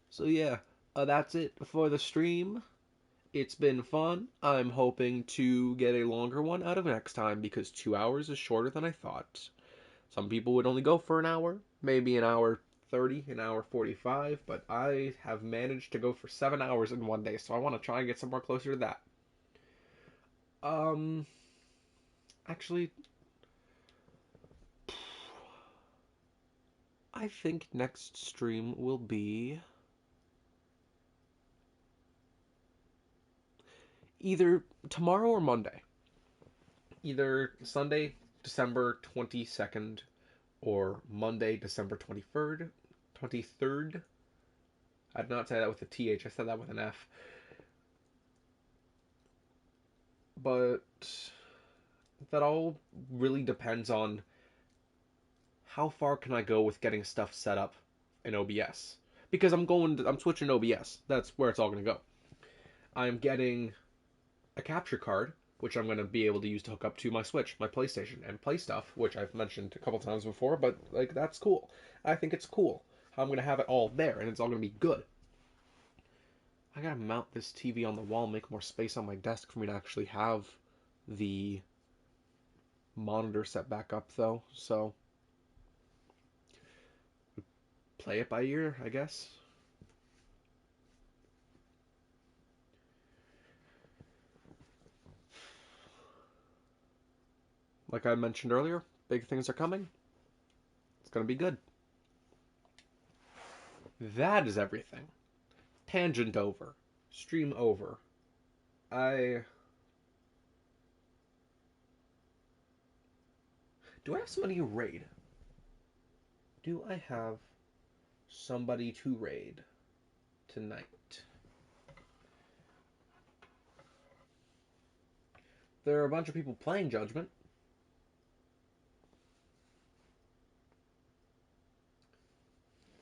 So yeah, that's it for the stream. It's been fun. I'm hoping to get a longer one out of next time, because 2 hours is shorter than I thought. Some people would only go for an hour, maybe an hour 30, an hour 45, but I have managed to go for 7 hours in one day, so I want to try and get somewhere closer to that. Actually, I think next stream will be either tomorrow or Monday. Either Sunday, December 22nd, or Monday, December 23rd. 23rd. I did not say that with a TH, I said that with an F. But that all really depends on how far can I go with getting stuff set up in OBS. Because I'm switching to OBS. That's where it's all going to go. I'm getting a capture card, which I'm going to be able to use to hook up to my Switch, my PlayStation, and play stuff, which I've mentioned a couple times before, but, like, that's cool. I think it's cool how I'm going to have it all there, and it's all going to be good. I gotta mount this TV on the wall, make more space on my desk for me to actually have the monitor set back up, though, so play it by ear, I guess. Like I mentioned earlier, big things are coming. It's gonna be good. That is everything. Tangent over. Stream over. Do I have somebody to raid? Do I have somebody to raid tonight? There are a bunch of people playing Judgment.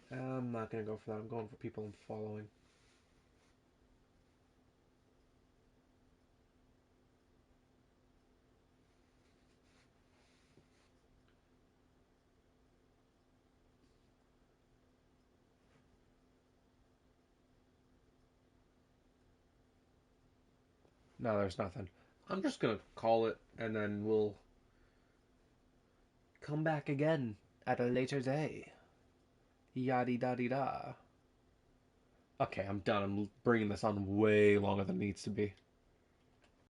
I'm not going to go for that. I'm going for people I'm following. No, there's nothing. I'm just going to call it, and then we'll come back again at a later day. Yaddy-da-dee-da. Okay, I'm done. I'm bringing this on way longer than it needs to be.